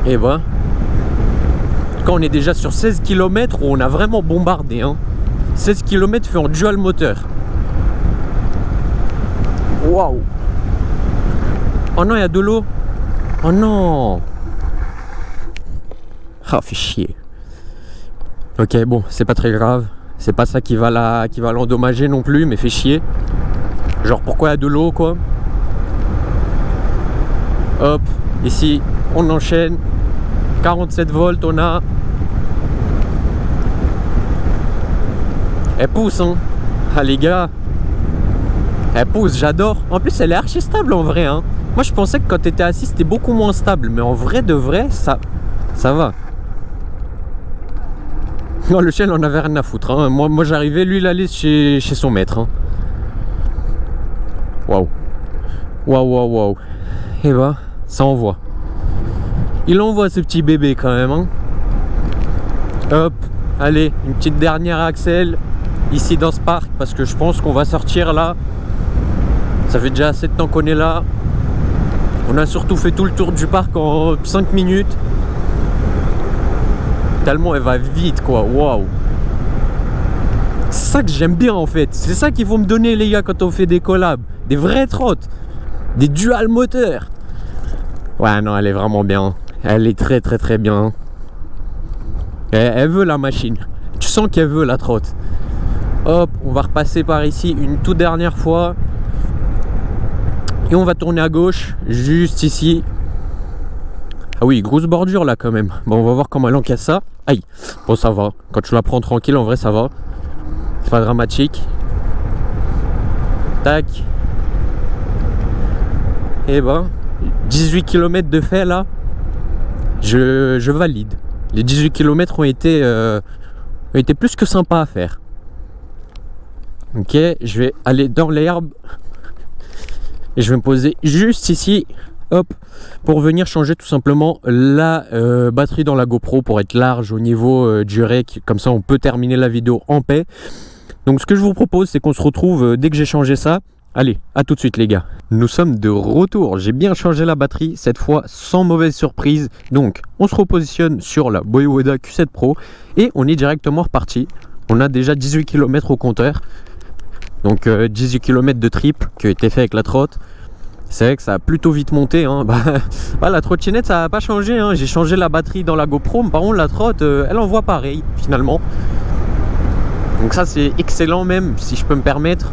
A: Et bah, quand on est déjà sur 16 km, où on a vraiment bombardé. Hein. 16 km fait en dual moteur. Waouh. Oh non, il y a de l'eau. Oh non. Ah, fait chier. Ok, bon, c'est pas très grave. C'est pas ça qui va l'endommager non plus, mais fait chier. Genre, pourquoi il y a de l'eau, quoi. Hop, ici, on enchaîne. 47 volts, on a. Elle pousse, hein. Ah, les gars. Elle pousse, j'adore. En plus, elle est archi stable en vrai, hein. Moi, je pensais que quand t'étais assis, c'était beaucoup moins stable. Mais en vrai de vrai, ça va. Non, le chien, on avait rien à foutre. Hein. Moi j'arrivais, lui, il allait chez son maître. Hein. Waouh. Waouh, waouh, waouh. Et bah, ça envoie. Il envoie ce petit bébé quand même. Hein. Hop, allez, une petite dernière Axel. Ici dans ce parc, parce que je pense qu'on va sortir là. Ça fait déjà assez de temps qu'on est là. On a surtout fait tout le tour du parc en 5 minutes. Tellement elle va vite quoi, waouh. C'est ça que j'aime bien en fait. C'est ça qu'il faut me donner les gars quand on fait des collabs. Des vraies trottes. Des dual moteurs. Ouais non, elle est vraiment bien. Elle est très très très bien. Elle veut la machine. Tu sens qu'elle veut la trotte. Hop, on va repasser par ici une toute dernière fois. Et on va tourner à gauche, juste ici. Ah oui, grosse bordure là quand même. Bon, on va voir comment elle encaisse ça. Aïe. Bon, ça va. Quand tu la prends tranquille, en vrai, ça va. C'est pas dramatique. Tac. Et ben, 18 km de fait là, je valide. Les 18 km ont été plus que sympas à faire. Ok, je vais aller dans l'herbe et je vais me poser juste ici, hop, pour venir changer tout simplement la batterie dans la GoPro pour être large au niveau du rec. Comme ça, on peut terminer la vidéo en paix. Donc, ce que je vous propose, c'est qu'on se retrouve dès que j'ai changé ça. Allez, à tout de suite les gars. Nous sommes de retour, j'ai bien changé la batterie, cette fois sans mauvaise surprise. Donc on se repositionne sur la BoY Ueda Q7 Pro et on est directement reparti. On a déjà 18 km au compteur. Donc 18 km de trip qui a été fait avec la trotte. C'est vrai que ça a plutôt vite monté, hein. La trottinette ça n'a pas changé, hein. J'ai changé la batterie dans la GoPro, mais par contre la trotte elle envoie pareil finalement. Donc ça c'est excellent même, si je peux me permettre.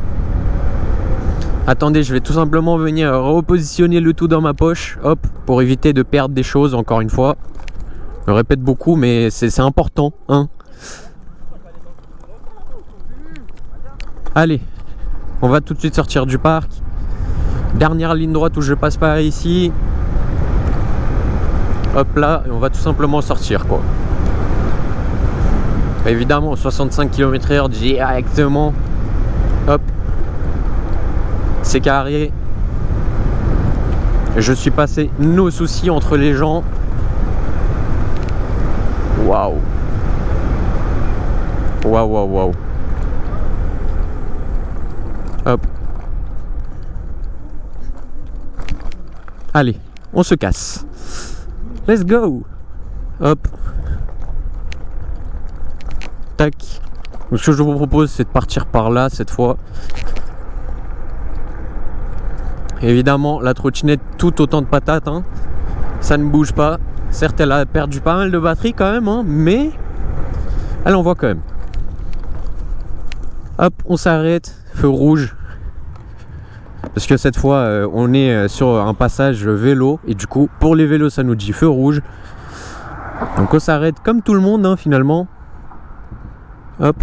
A: Attendez, je vais tout simplement venir repositionner le tout dans ma poche, hop, pour éviter de perdre des choses, encore une fois. Je me répète beaucoup, mais c'est important, hein. Allez, on va tout de suite sortir du parc. Dernière ligne droite où je passe par ici. Hop là, et on va tout simplement sortir, quoi. Évidemment, 65 km/h directement. Hop. C'est carré. Je suis passé nos soucis entre les gens. Waouh. Waouh, waouh, waouh. Hop. Allez, on se casse. Let's go. Hop. Tac. Donc, ce que je vous propose, c'est de partir par là cette fois. Évidemment, la trottinette, tout autant de patates, hein. Ça ne bouge pas. Certes, elle a perdu pas mal de batterie quand même, hein, mais elle envoie quand même. Hop, on s'arrête, feu rouge. Parce que cette fois, on est sur un passage vélo. Et du coup, pour les vélos, ça nous dit feu rouge. Donc on s'arrête comme tout le monde, hein, finalement. Hop.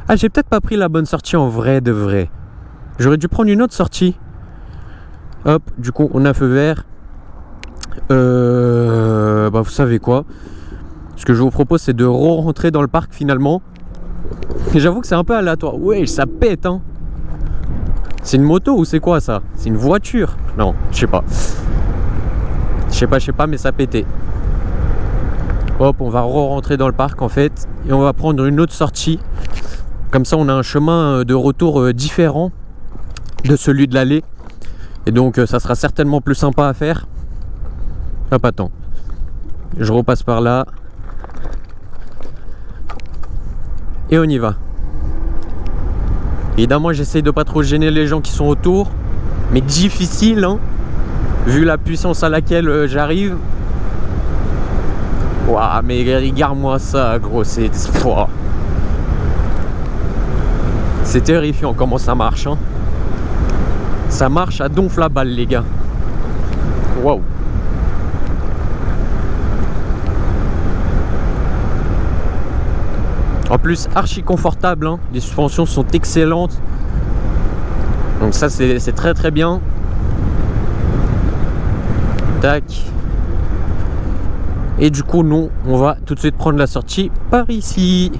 A: Ah, j'ai peut-être pas pris la bonne sortie en vrai de vrai. J'aurais dû prendre une autre sortie. Hop, du coup, on a feu vert. Vous savez quoi? Ce que je vous propose, c'est de re-rentrer dans le parc finalement. Et j'avoue que c'est un peu aléatoire. Ouais, ça pète, hein. C'est une moto ou c'est quoi ça? C'est une voiture? Non, je sais pas. Je sais pas, mais ça pétait. Hop, on va re-rentrer dans le parc en fait. Et on va prendre une autre sortie. Comme ça, on a un chemin de retour différent de celui de l'aller. Et donc, ça sera certainement plus sympa à faire. Hop, attends. Je repasse par là. Et on y va. Évidemment, j'essaye de pas trop gêner les gens qui sont autour. Mais difficile, hein. Vu la puissance à laquelle j'arrive. Waouh, mais regarde-moi ça, gros. C'est terrifiant comment ça marche, hein. Ça marche à donf la balle, les gars. Waouh. En plus, archi confortable, hein. Les suspensions sont excellentes. Donc ça, c'est très très bien. Tac. Et du coup, nous, on va tout de suite prendre la sortie par ici.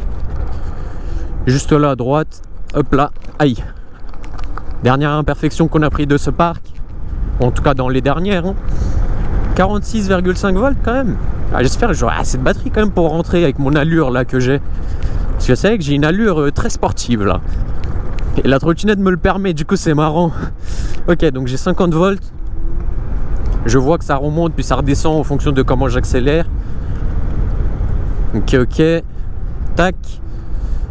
A: Juste là à droite. Hop là. Aïe. Dernière imperfection qu'on a pris de ce parc. En tout cas, dans les dernières. Hein. 46,5 volts quand même. Ah, j'espère que j'aurai assez de batterie quand même pour rentrer avec mon allure là que j'ai. Parce que c'est vrai que j'ai une allure très sportive là. Et la trottinette me le permet, du coup c'est marrant. Ok, donc j'ai 50 volts. Je vois que ça remonte puis ça redescend en fonction de comment j'accélère. Ok, ok. Tac.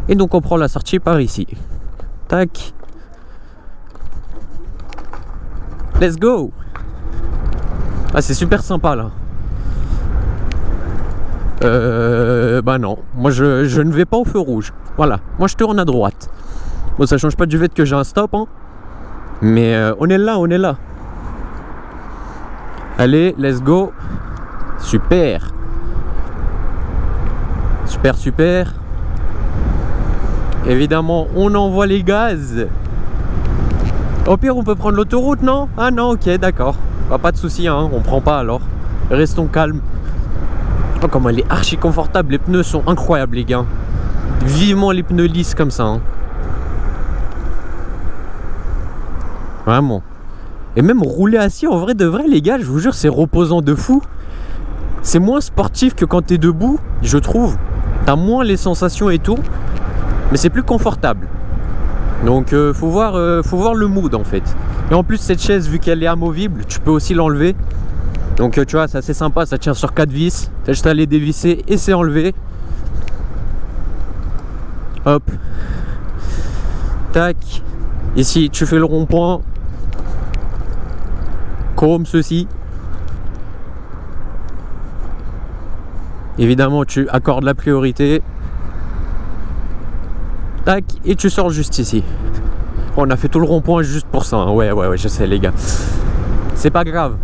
A: Et donc on prend la sortie par ici. Tac. Let's go. Ah, c'est super sympa là. Bah non, moi je ne vais pas au feu rouge. Voilà, moi je tourne à droite. Bon, ça change pas du fait que j'ai un stop, hein. Mais on est là, on est là. Allez, let's go. Super. Super, super. Évidemment, on envoie les gaz. Au pire, on peut prendre l'autoroute, non? Ah non, ok, d'accord. Bah, pas de souci, hein, on prend pas alors. Restons calmes. Oh, comment elle est archi confortable. Les pneus sont incroyables, les gars. Vivement les pneus lisses comme ça. Hein. Vraiment. Et même rouler assis, en vrai de vrai, les gars, je vous jure, c'est reposant de fou. C'est moins sportif que quand t'es debout, je trouve. T'as moins les sensations et tout. Mais c'est plus confortable. Donc faut voir le mood en fait. Et en plus cette chaise, vu qu'elle est amovible, tu peux aussi l'enlever. Donc tu vois, c'est assez sympa, ça tient sur 4 vis. T'as juste à les dévisser et c'est enlevé. Hop. Tac. Ici tu fais le rond-point. Comme ceci. Évidemment tu accordes la priorité. Tac, et tu sors juste ici. On a fait tout le rond-point juste pour ça. Hein. Ouais, je sais les gars. C'est pas grave.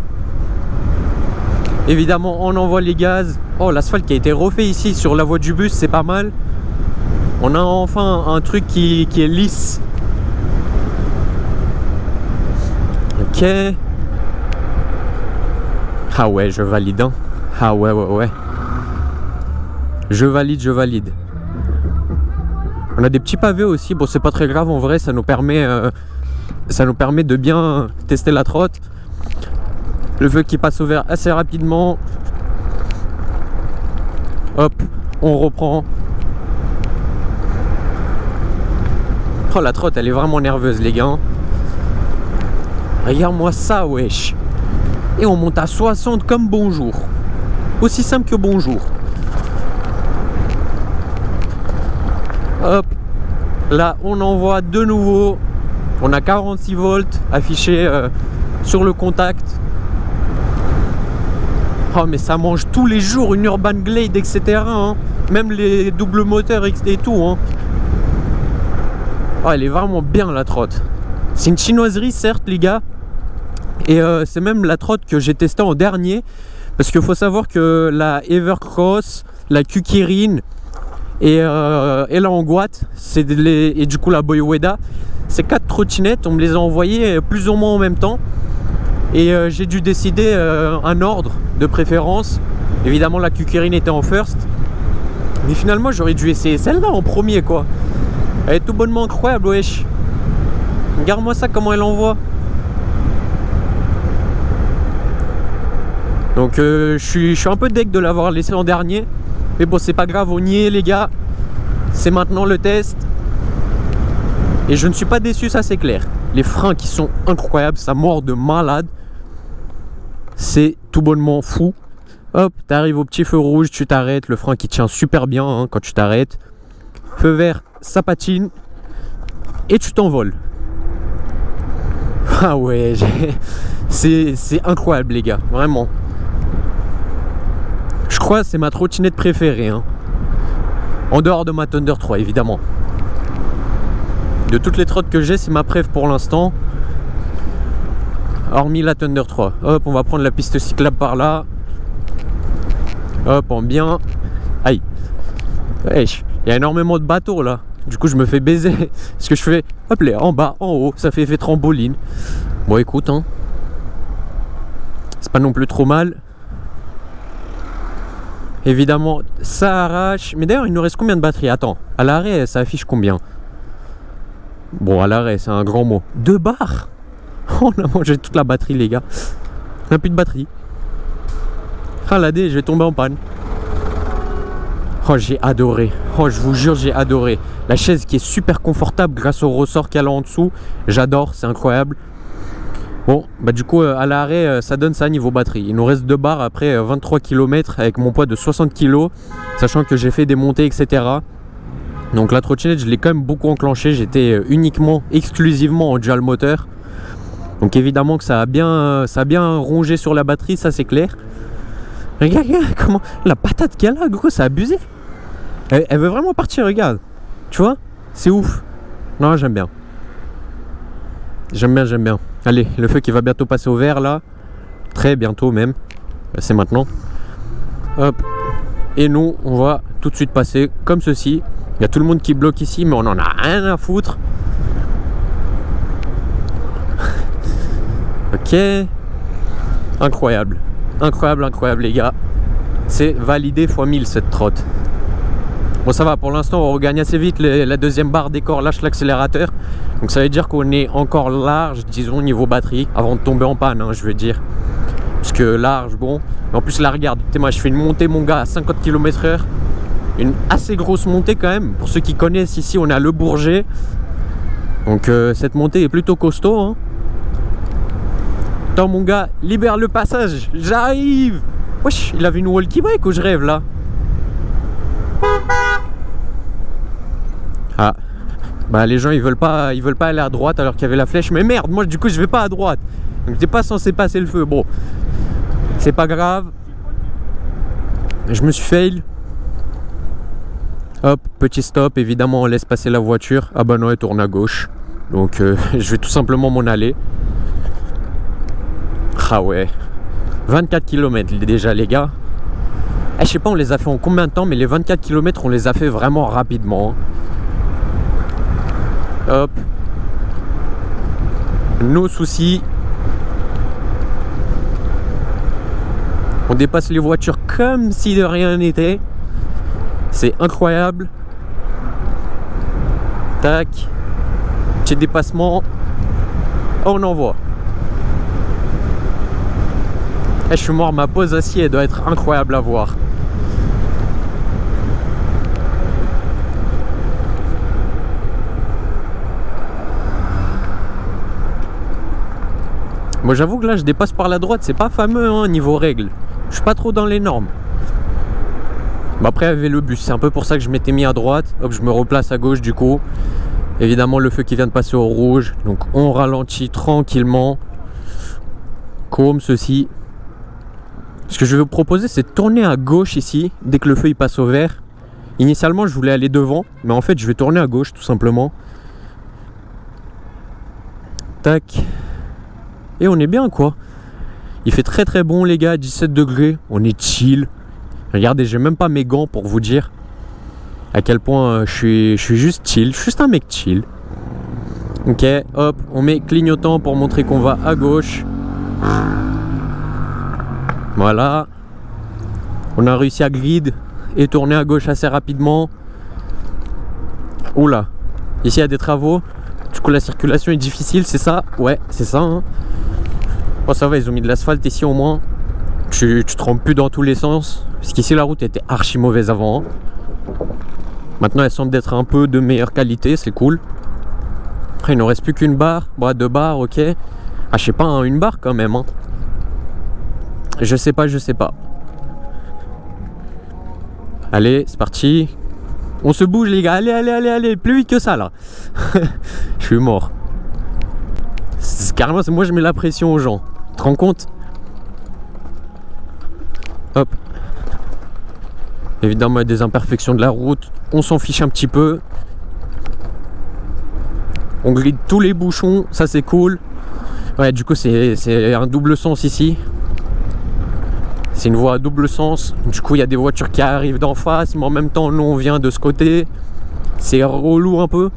A: Évidemment, on envoie les gaz. Oh, l'asphalte qui a été refait ici sur la voie du bus, c'est pas mal. On a enfin un truc qui est lisse. Ok. Ah ouais, je valide. Hein. Ah ouais. Je valide. On a des petits pavés aussi, bon c'est pas très grave en vrai, ça nous permet de bien tester la trotte. Le feu qui passe au vert assez rapidement. Hop, on reprend. Oh la trotte elle est vraiment nerveuse les gars. Regarde-moi ça wesh. Et on monte à 60 comme bonjour. Aussi simple que bonjour. Hop, là on envoie de nouveau. On a 46 volts affichés sur le contact. Oh mais ça mange tous les jours une Urban Glade etc. Hein. Même les doubles moteurs et tout. Hein. Oh, elle est vraiment bien la trotte. C'est une chinoiserie certes les gars. Et c'est même la trotte que j'ai testée en dernier. Parce qu'il faut savoir que la Evercross, la Kukirin et la Anguat, et du coup la Boy Ueda, ces 4 trottinettes, on me les a envoyées plus ou moins en même temps. Et j'ai dû décider un ordre de préférence. Évidemment la Kukirin était en first. Mais finalement j'aurais dû essayer celle-là en premier quoi. Elle est tout bonnement incroyable wesh. Regarde-moi ça comment elle envoie. Donc je suis un peu deg de l'avoir laissé en dernier. Mais bon c'est pas grave, on y est les gars. C'est maintenant le test. Et je ne suis pas déçu, ça c'est clair. Les freins qui sont incroyables, ça mord de malade. C'est tout bonnement fou. Hop, t'arrives au petit feu rouge, tu t'arrêtes. Le frein qui tient super bien hein, quand tu t'arrêtes. Feu vert, ça patine. Et tu t'envoles. Ah ouais, c'est incroyable les gars, vraiment. Je crois que c'est ma trottinette préférée. Hein. En dehors de ma Thunder 3 évidemment. De toutes les trottes que j'ai, c'est ma préf pour l'instant. Hormis la Thunder 3. Hop, on va prendre la piste cyclable par là. Hop, en bien. Aïe. Wesh, il y a énormément de bateaux là. Du coup, je me fais baiser. Ce que je fais, hop là, en bas, en haut. Ça fait effet trampoline. Bon, écoute, hein. C'est pas non plus trop mal. Évidemment, ça arrache. Mais d'ailleurs, il nous reste combien de batteries? Attends, à l'arrêt, ça affiche combien? Bon, à l'arrêt, c'est un grand mot. 2 barres. On a mangé toute la batterie, les gars. On n'a plus de batterie. Ah, la D, je vais tomber en panne. Oh, j'ai adoré. Oh, je vous jure, j'ai adoré. La chaise qui est super confortable grâce au ressort qu'il y a là en dessous. J'adore, c'est incroyable. Bon, bah du coup, à l'arrêt, ça donne ça niveau batterie. Il nous reste 2 barres après 23 km avec mon poids de 60 kg. Sachant que j'ai fait des montées, etc. Donc la trottinette, je l'ai quand même beaucoup enclenchée. J'étais uniquement, exclusivement en dual moteur. Donc évidemment que ça a bien rongé sur la batterie, ça c'est clair. Regarde comment la patate qu'elle a, gros, c'est abusé. Elle veut vraiment partir, regarde. Tu vois, c'est ouf. Non, j'aime bien. J'aime bien. Allez, le feu qui va bientôt passer au vert là. Très bientôt même. C'est maintenant. Hop. Et nous, on va tout de suite passer comme ceci. Il y a tout le monde qui bloque ici, mais on en a rien à foutre. Ok. Incroyable. Incroyable, incroyable les gars. C'est validé x 1000 cette trotte. Bon ça va, pour l'instant on regagne assez vite, la deuxième barre des corps lâche l'accélérateur. Donc ça veut dire qu'on est encore large, disons niveau batterie, avant de tomber en panne, hein, je veux dire. Parce que large, bon. En plus là regarde, moi je fais une montée mon gars à 50 km/h. Une assez grosse montée quand même. Pour ceux qui connaissent ici, on est à Le Bourget. Donc cette montée est plutôt costaud, hein. Attends mon gars, libère le passage, j'arrive. Wesh, il avait une walkie break ou je rêve là? Ah, bah les gens ils veulent pas aller à droite alors qu'il y avait la flèche. Mais merde, moi du coup je vais pas à droite. Donc t'es pas censé passer le feu. Bon, c'est pas grave. Je me suis fail. Hop, petit stop. Évidemment on laisse passer la voiture. Ah bah non, elle tourne à gauche. Donc je vais tout simplement m'en aller. Ah ouais, 24 km déjà les gars. Je sais pas on les a fait en combien de temps, mais les 24 km on les a fait vraiment rapidement. Hop. Nos soucis. On dépasse les voitures comme si de rien n'était. C'est incroyable. Tac. Petit dépassement. On envoie. Je suis mort, ma pause assis elle doit être incroyable à voir. Moi j'avoue que là je dépasse par la droite, c'est pas fameux hein, niveau règles. Je suis pas trop dans les normes. Mais après il y avait le bus, c'est un peu pour ça que je m'étais mis à droite. Hop, je me replace à gauche du coup. Évidemment le feu qui vient de passer au rouge. Donc on ralentit tranquillement. Comme ceci. Ce que je vais vous proposer c'est de tourner à gauche ici, dès que le feu il passe au vert. Initialement je voulais aller devant, mais en fait je vais tourner à gauche tout simplement. Tac. Et on est bien quoi. Il fait très très bon les gars, 17 degrés, on est chill. Regardez, j'ai même pas mes gants pour vous dire à quel point je suis juste chill, je suis juste un mec chill. Ok, hop, on met clignotant pour montrer qu'on va à gauche. Voilà. On a réussi à grid et tourner à gauche assez rapidement. Oula, ici il y a des travaux. Du coup la circulation est difficile, c'est ça? Ouais, c'est ça hein. Bon ça va, ils ont mis de l'asphalte ici au moins. Tu te trompes plus dans tous les sens. Parce qu'ici la route était archi mauvaise avant. Maintenant elle semble d'être un peu de meilleure qualité, c'est cool. Après il ne reste plus qu'une barre. Bon, 2 barres, ok. Ah je sais pas, hein, une barre quand même hein. Je sais pas. Allez, c'est parti. On se bouge les gars, allez, plus vite que ça là. Je suis mort. Carrément, moi je mets la pression aux gens. Tu te rends compte? Hop. Évidemment, il y a des imperfections de la route. On s'en fiche un petit peu. On grille tous les bouchons, ça c'est cool. Ouais, du coup c'est un double sens ici. C'est une voie à double sens. Du coup il y a des voitures qui arrivent d'en face, mais en même temps nous on vient de ce côté. C'est relou un peu.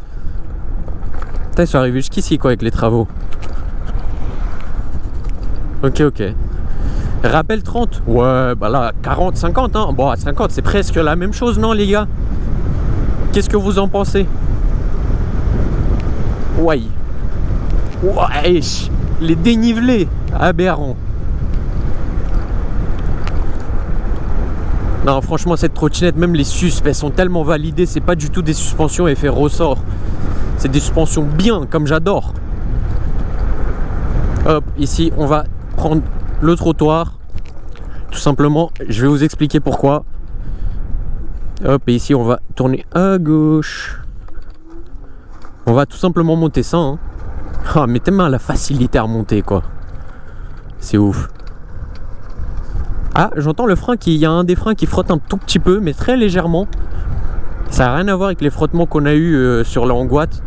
A: Putain, ils sont arrivés jusqu'ici quoi avec les travaux. Ok. Rappel 30. Ouais, bah là 40, 50 hein. Bon, à 50 c'est presque la même chose non les gars? Qu'est-ce que vous en pensez? Ouais, les dénivelés aberrants. Non franchement cette trottinette, même les susps elles sont tellement validées. C'est pas du tout des suspensions effet ressort. C'est des suspensions bien comme j'adore. Hop, ici on va prendre le trottoir. Tout simplement, je vais vous expliquer pourquoi. Hop, et ici on va tourner à gauche. On va tout simplement monter ça hein. Ah mais tellement la facilité à remonter quoi. C'est ouf. Ah j'entends le frein il y a un des freins qui frotte un tout petit peu, mais très légèrement. Ça n'a rien à voir avec les frottements qu'on a eu sur la Angoite.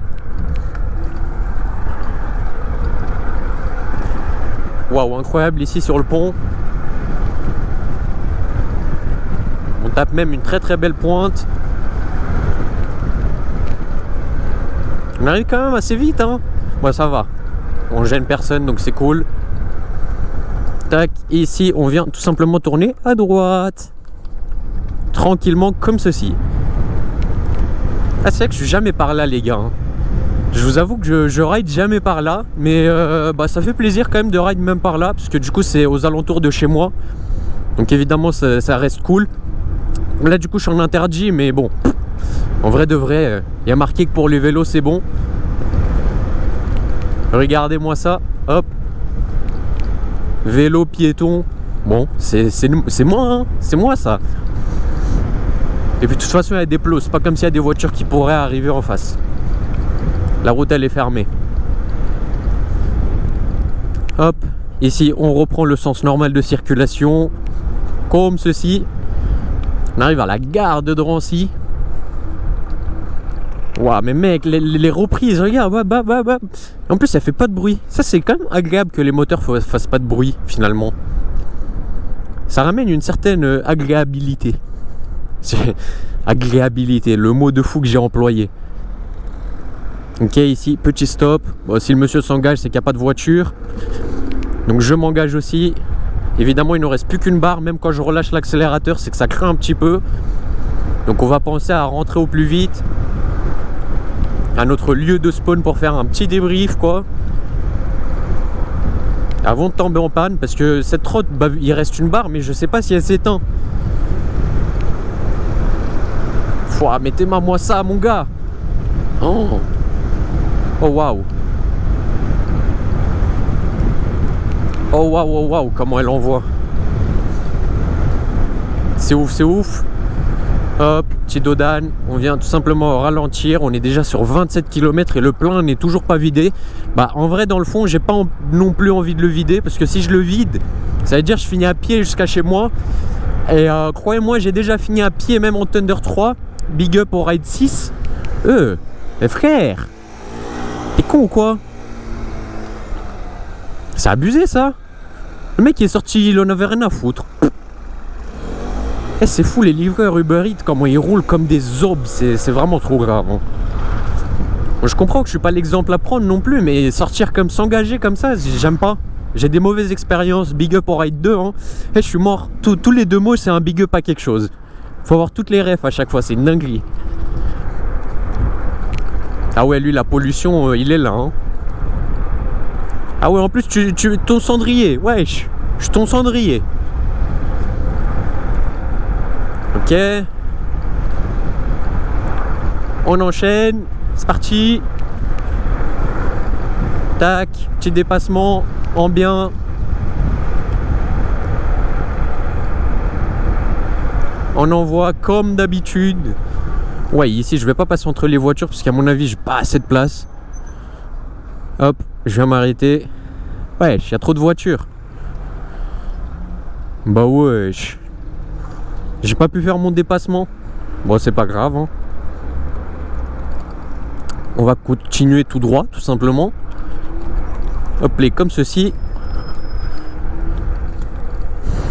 A: Waouh, incroyable ici sur le pont. On tape même une très très belle pointe. On arrive quand même assez vite hein. Bon ça va. On gêne personne donc c'est cool. et ici on vient tout simplement tourner à droite. Tranquillement comme ceci. Ah, c'est vrai que je suis jamais par là les gars, hein. Je vous avoue que je ride jamais par là, mais ça fait plaisir quand même de ride même par là, parce que du coup c'est aux alentours de chez moi. Donc évidemment ça reste cool. Là du coup je suis en interdit, mais bon, en vrai de vrai, il y a marqué que pour les vélos c'est bon. Regardez-moi ça, hop. Vélo, piéton, bon, c'est moi, hein, c'est moi ça. Et puis de toute façon il y a des plots, c'est pas comme s'il y a des voitures qui pourraient arriver en face. La route elle est fermée. Hop, ici on reprend le sens normal de circulation, comme ceci. On arrive à la gare de Drancy. Waouh, mais mec, les reprises, regarde, En plus ça fait pas de bruit. Ça c'est quand même agréable que les moteurs fassent pas de bruit finalement. Ça ramène une certaine agréabilité. Agréabilité, le mot de fou que j'ai employé. Ok, ici, petit stop. Bon, si le monsieur s'engage, c'est qu'il n'y a pas de voiture. Donc je m'engage aussi. Évidemment, il ne reste plus qu'une barre. Même quand je relâche l'accélérateur, c'est que ça craint un petit peu. Donc on va penser à rentrer au plus vite à notre lieu de spawn pour faire un petit débrief, quoi. Avant de tomber en panne, parce que cette trotte, il reste une barre, mais je sais pas si elle s'éteint. Mettez-moi ça, mon gars. Oh. Oh waouh. Oh waouh, comment elle envoie. C'est ouf, c'est ouf. Hop, petit dodane, on vient tout simplement ralentir. On est déjà sur 27 km et le plein n'est toujours pas vidé. En vrai, dans le fond, j'ai pas non plus envie de le vider, parce que si je le vide, ça veut dire que je finis à pied jusqu'à chez moi. Et croyez-moi, j'ai déjà fini à pied même en Thunder 3. Big up au Ride 6. Les frères, t'es con ou quoi? C'est abusé ça. Le mec il est sorti, il en avait rien à foutre. C'est fou les livreurs Uber Eats, comment ils roulent comme des aubes. C'est vraiment trop grave, hein. Bon, je comprends que je suis pas l'exemple à prendre non plus, mais sortir comme s'engager comme ça, j'aime pas. J'ai des mauvaises expériences. Big up au Ride 2, hein. Je suis mort. Tous les deux mots c'est un big up à quelque chose. Faut avoir toutes les refs à chaque fois, c'est une dinguerie. Ah ouais, lui, la pollution, il est là, hein. Ah ouais, en plus, ton cendrier, wesh, je suis ton cendrier. Ok. On enchaîne, c'est parti. Tac, petit dépassement, en bien. On envoie comme d'habitude. Ouais, ici je vais pas passer entre les voitures parce qu'à mon avis j'ai pas assez de place. Hop, je viens m'arrêter. Ouais, il y a trop de voitures. Bah ouais, j'ai pas pu faire mon dépassement. Bon, c'est pas grave, hein. On va continuer tout droit, tout simplement. Hop, les comme ceci.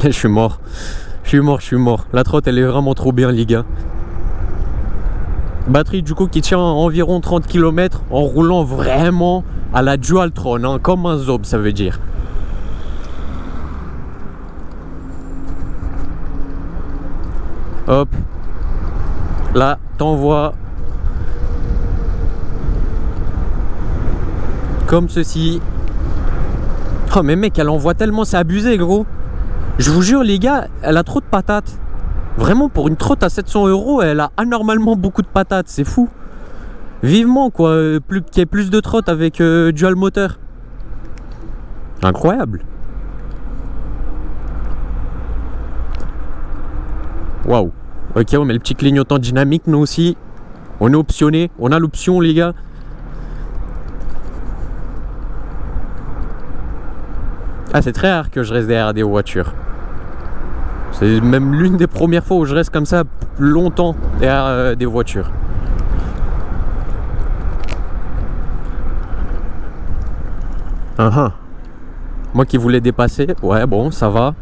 A: Je suis mort. Je suis mort. La trotte, elle est vraiment trop bien, les gars. Batterie, du coup, qui tient environ 30 km en roulant vraiment à la Dualtron, hein, comme un zob, ça veut dire. Hop. Là, t'envoies. Comme ceci. Oh, mais mec, elle envoie tellement, c'est abusé, gros. Je vous jure, les gars, elle a trop de patates. Vraiment, pour une trotte à 700 €, elle a anormalement beaucoup de patates. C'est fou. Vivement, quoi. Qu'il y ait plus de trottes avec dual moteur. Incroyable. Waouh. Ok, on met le petit clignotant dynamique, nous aussi. On est optionné. On a l'option, les gars. Ah, c'est très rare que je reste derrière des voitures. C'est même l'une des premières fois où je reste comme ça longtemps derrière des voitures. Moi qui voulais dépasser, ouais bon ça va.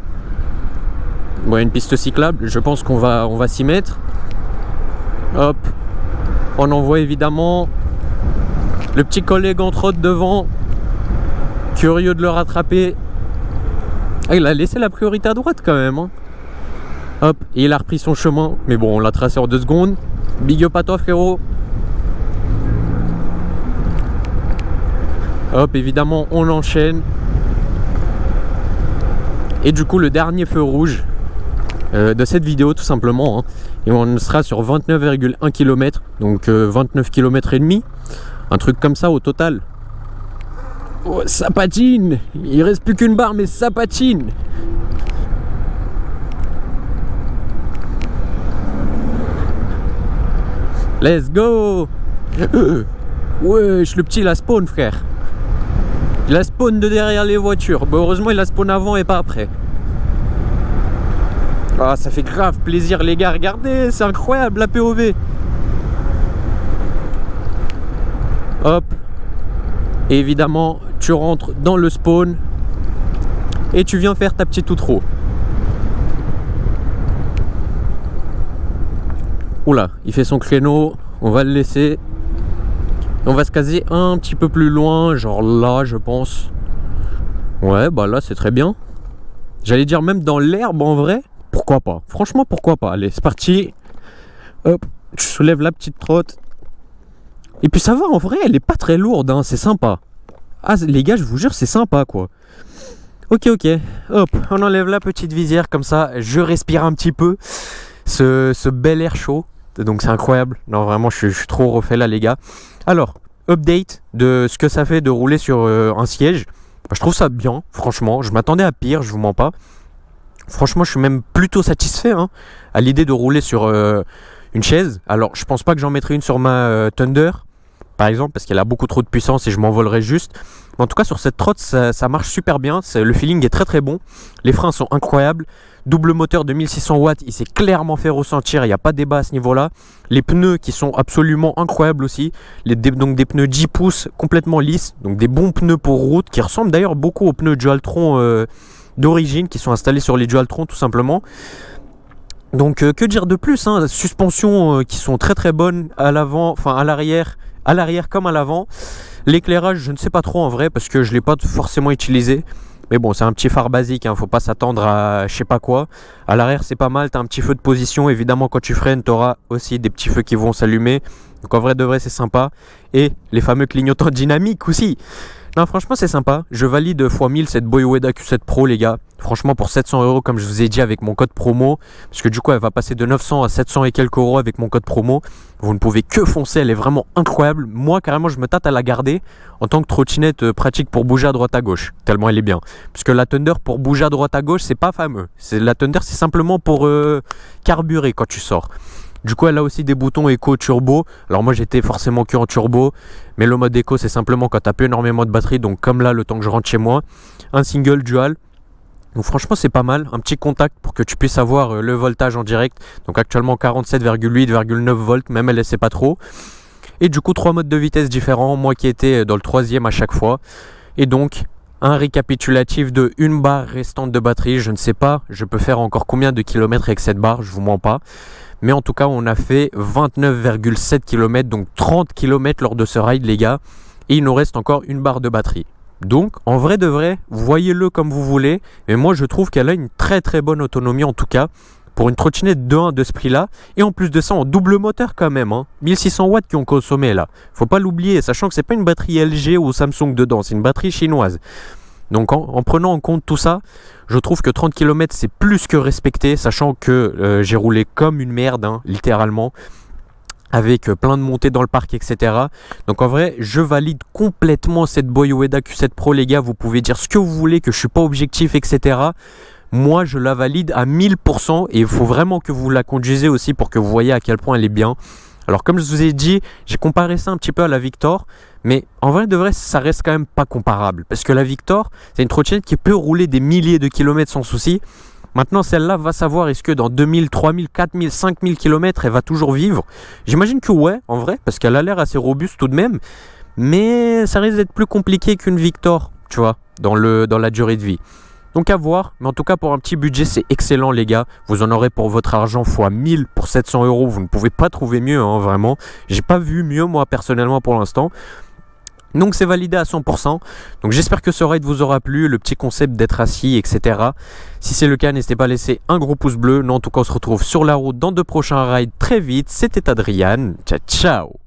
A: Bon, une piste cyclable, je pense qu'on va s'y mettre. Hop, on envoie évidemment le petit collègue en trotte devant. Curieux de le rattraper. Ah, il a laissé la priorité à droite quand même, hein. Hop, et il a repris son chemin. Mais bon, on l'a tracé en 2 secondes. Big up à toi, frérot. Hop, évidemment, on enchaîne. Et du coup, le dernier feu rouge de cette vidéo, tout simplement, hein. Et on sera sur 29,1 km. Donc 29 km et demi. Un truc comme ça au total. Oh, ça patine. Il reste plus qu'une barre, mais ça patine. Let's go. Wesh, le petit il a spawn, frère. Il a spawn de derrière les voitures. Bon, heureusement il a spawn avant et pas après. Ah, ça fait grave plaisir les gars. Regardez, c'est incroyable la POV. Hop. Et évidemment tu rentres dans le spawn et tu viens faire ta petite outro. Oula, il fait son créneau, on va le laisser. On va se caser un petit peu plus loin, genre là je pense. Ouais, bah là c'est très bien. J'allais dire même dans l'herbe en vrai. Pourquoi pas? Franchement pourquoi pas? Allez, c'est parti. Hop, tu soulèves la petite trotte. Et puis ça va en vrai, elle est pas très lourde, hein, c'est sympa. Ah les gars, je vous jure, c'est sympa quoi. Ok, hop, on enlève la petite visière comme ça, je respire un petit peu ce bel air chaud. Donc c'est incroyable. Non vraiment je suis trop refait là les gars. Alors, update de ce que ça fait de rouler sur un siège. Bah, je trouve ça bien, franchement. Je m'attendais à pire, je vous mens pas. Franchement je suis même plutôt satisfait hein, à l'idée de rouler sur une chaise. Alors je pense pas que j'en mettrai une sur ma Thunder par exemple parce qu'elle a beaucoup trop de puissance et je m'envolerai juste. Mais en tout cas sur cette trotte ça marche super bien. Le feeling est très très bon. Les freins sont incroyables. Double moteur de 1600 watts, il s'est clairement fait ressentir, il n'y a pas de débat à ce niveau-là. Les pneus qui sont absolument incroyables aussi. Donc des pneus 10 pouces complètement lisses. Donc des bons pneus pour route qui ressemblent d'ailleurs beaucoup aux pneus Dualtron d'origine qui sont installés sur les Dualtron tout simplement. Donc que dire de plus hein. Suspensions qui sont très très bonnes à l'avant, enfin à l'arrière comme à l'avant. L'éclairage je ne sais pas trop en vrai parce que je ne l'ai pas forcément utilisé. Mais bon, c'est un petit phare basique, hein, faut pas s'attendre à je sais pas quoi. À l'arrière, c'est pas mal, tu as un petit feu de position. Évidemment, quand tu freines, tu auras aussi des petits feux qui vont s'allumer. Donc en vrai de vrai, c'est sympa. Et les fameux clignotants dynamiques aussi. Non, franchement, c'est sympa. Je valide x1000 cette Boy Ueda Q7 Pro, les gars. Franchement, pour 700 €, comme je vous ai dit, avec mon code promo. Parce que du coup, elle va passer de 900 à 700 et quelques euros avec mon code promo. Vous ne pouvez que foncer, elle est vraiment incroyable. Moi, carrément, je me tâte à la garder en tant que trottinette pratique pour bouger à droite à gauche. Tellement elle est bien. Parce que la Thunder, pour bouger à droite à gauche, c'est pas fameux. La Thunder, c'est simplement pour carburer quand tu sors. Du coup, elle a aussi des boutons éco turbo. Alors moi, j'étais forcément que en turbo. Mais le mode éco, c'est simplement quand tu n'as plus énormément de batterie. Donc comme là, le temps que je rentre chez moi. Un single dual. Donc franchement, c'est pas mal. Un petit contact pour que tu puisses avoir le voltage en direct. Donc actuellement, 47,8,9 volts. Même elle ne sait pas trop. Et du coup, 3 modes de vitesse différents. Moi qui étais dans le 3e à chaque fois. Et donc, un récapitulatif de une barre restante de batterie. Je ne sais pas. Je peux faire encore combien de kilomètres avec cette barre. Je vous mens pas. Mais en tout cas, on a fait 29,7 km, donc 30 km lors de ce ride, les gars. Et il nous reste encore une barre de batterie. Donc, en vrai de vrai, voyez-le comme vous voulez. Mais moi, je trouve qu'elle a une très très bonne autonomie, en tout cas, pour une trottinette de 1 de ce prix-là. Et en plus de ça, en double moteur quand même. Hein. 1600 watts qui ont consommé là. Faut pas l'oublier, sachant que c'est pas une batterie LG ou Samsung dedans, c'est une batterie chinoise. Donc en prenant en compte tout ça, je trouve que 30 km c'est plus que respecté, sachant que j'ai roulé comme une merde, hein, littéralement, avec plein de montées dans le parc, etc. Donc en vrai, je valide complètement cette Boy Ueda Q7 Pro, les gars. Vous pouvez dire ce que vous voulez, que je suis pas objectif, etc. Moi, je la valide à 1000% et il faut vraiment que vous la conduisez aussi pour que vous voyez à quel point elle est bien. Alors comme je vous ai dit, j'ai comparé ça un petit peu à la Victor, mais en vrai de vrai, ça reste quand même pas comparable. Parce que la Victor, c'est une trottinette qui peut rouler des milliers de kilomètres sans souci. Maintenant, celle-là, va savoir est-ce que dans 2000, 3000, 4000, 5000 km, elle va toujours vivre. J'imagine que ouais, en vrai, parce qu'elle a l'air assez robuste tout de même. Mais ça risque d'être plus compliqué qu'une Victor, tu vois, dans la durée de vie. Donc à voir, mais en tout cas pour un petit budget c'est excellent les gars. Vous en aurez pour votre argent fois 1000 pour 700 €. Vous ne pouvez pas trouver mieux, hein, vraiment. J'ai pas vu mieux moi personnellement pour l'instant. Donc c'est validé à 100%. Donc j'espère que ce ride vous aura plu, le petit concept d'être assis, etc. Si c'est le cas, n'hésitez pas à laisser un gros pouce bleu. Nous en tout cas on se retrouve sur la route dans de prochains rides très vite. C'était Adrian. Ciao ciao.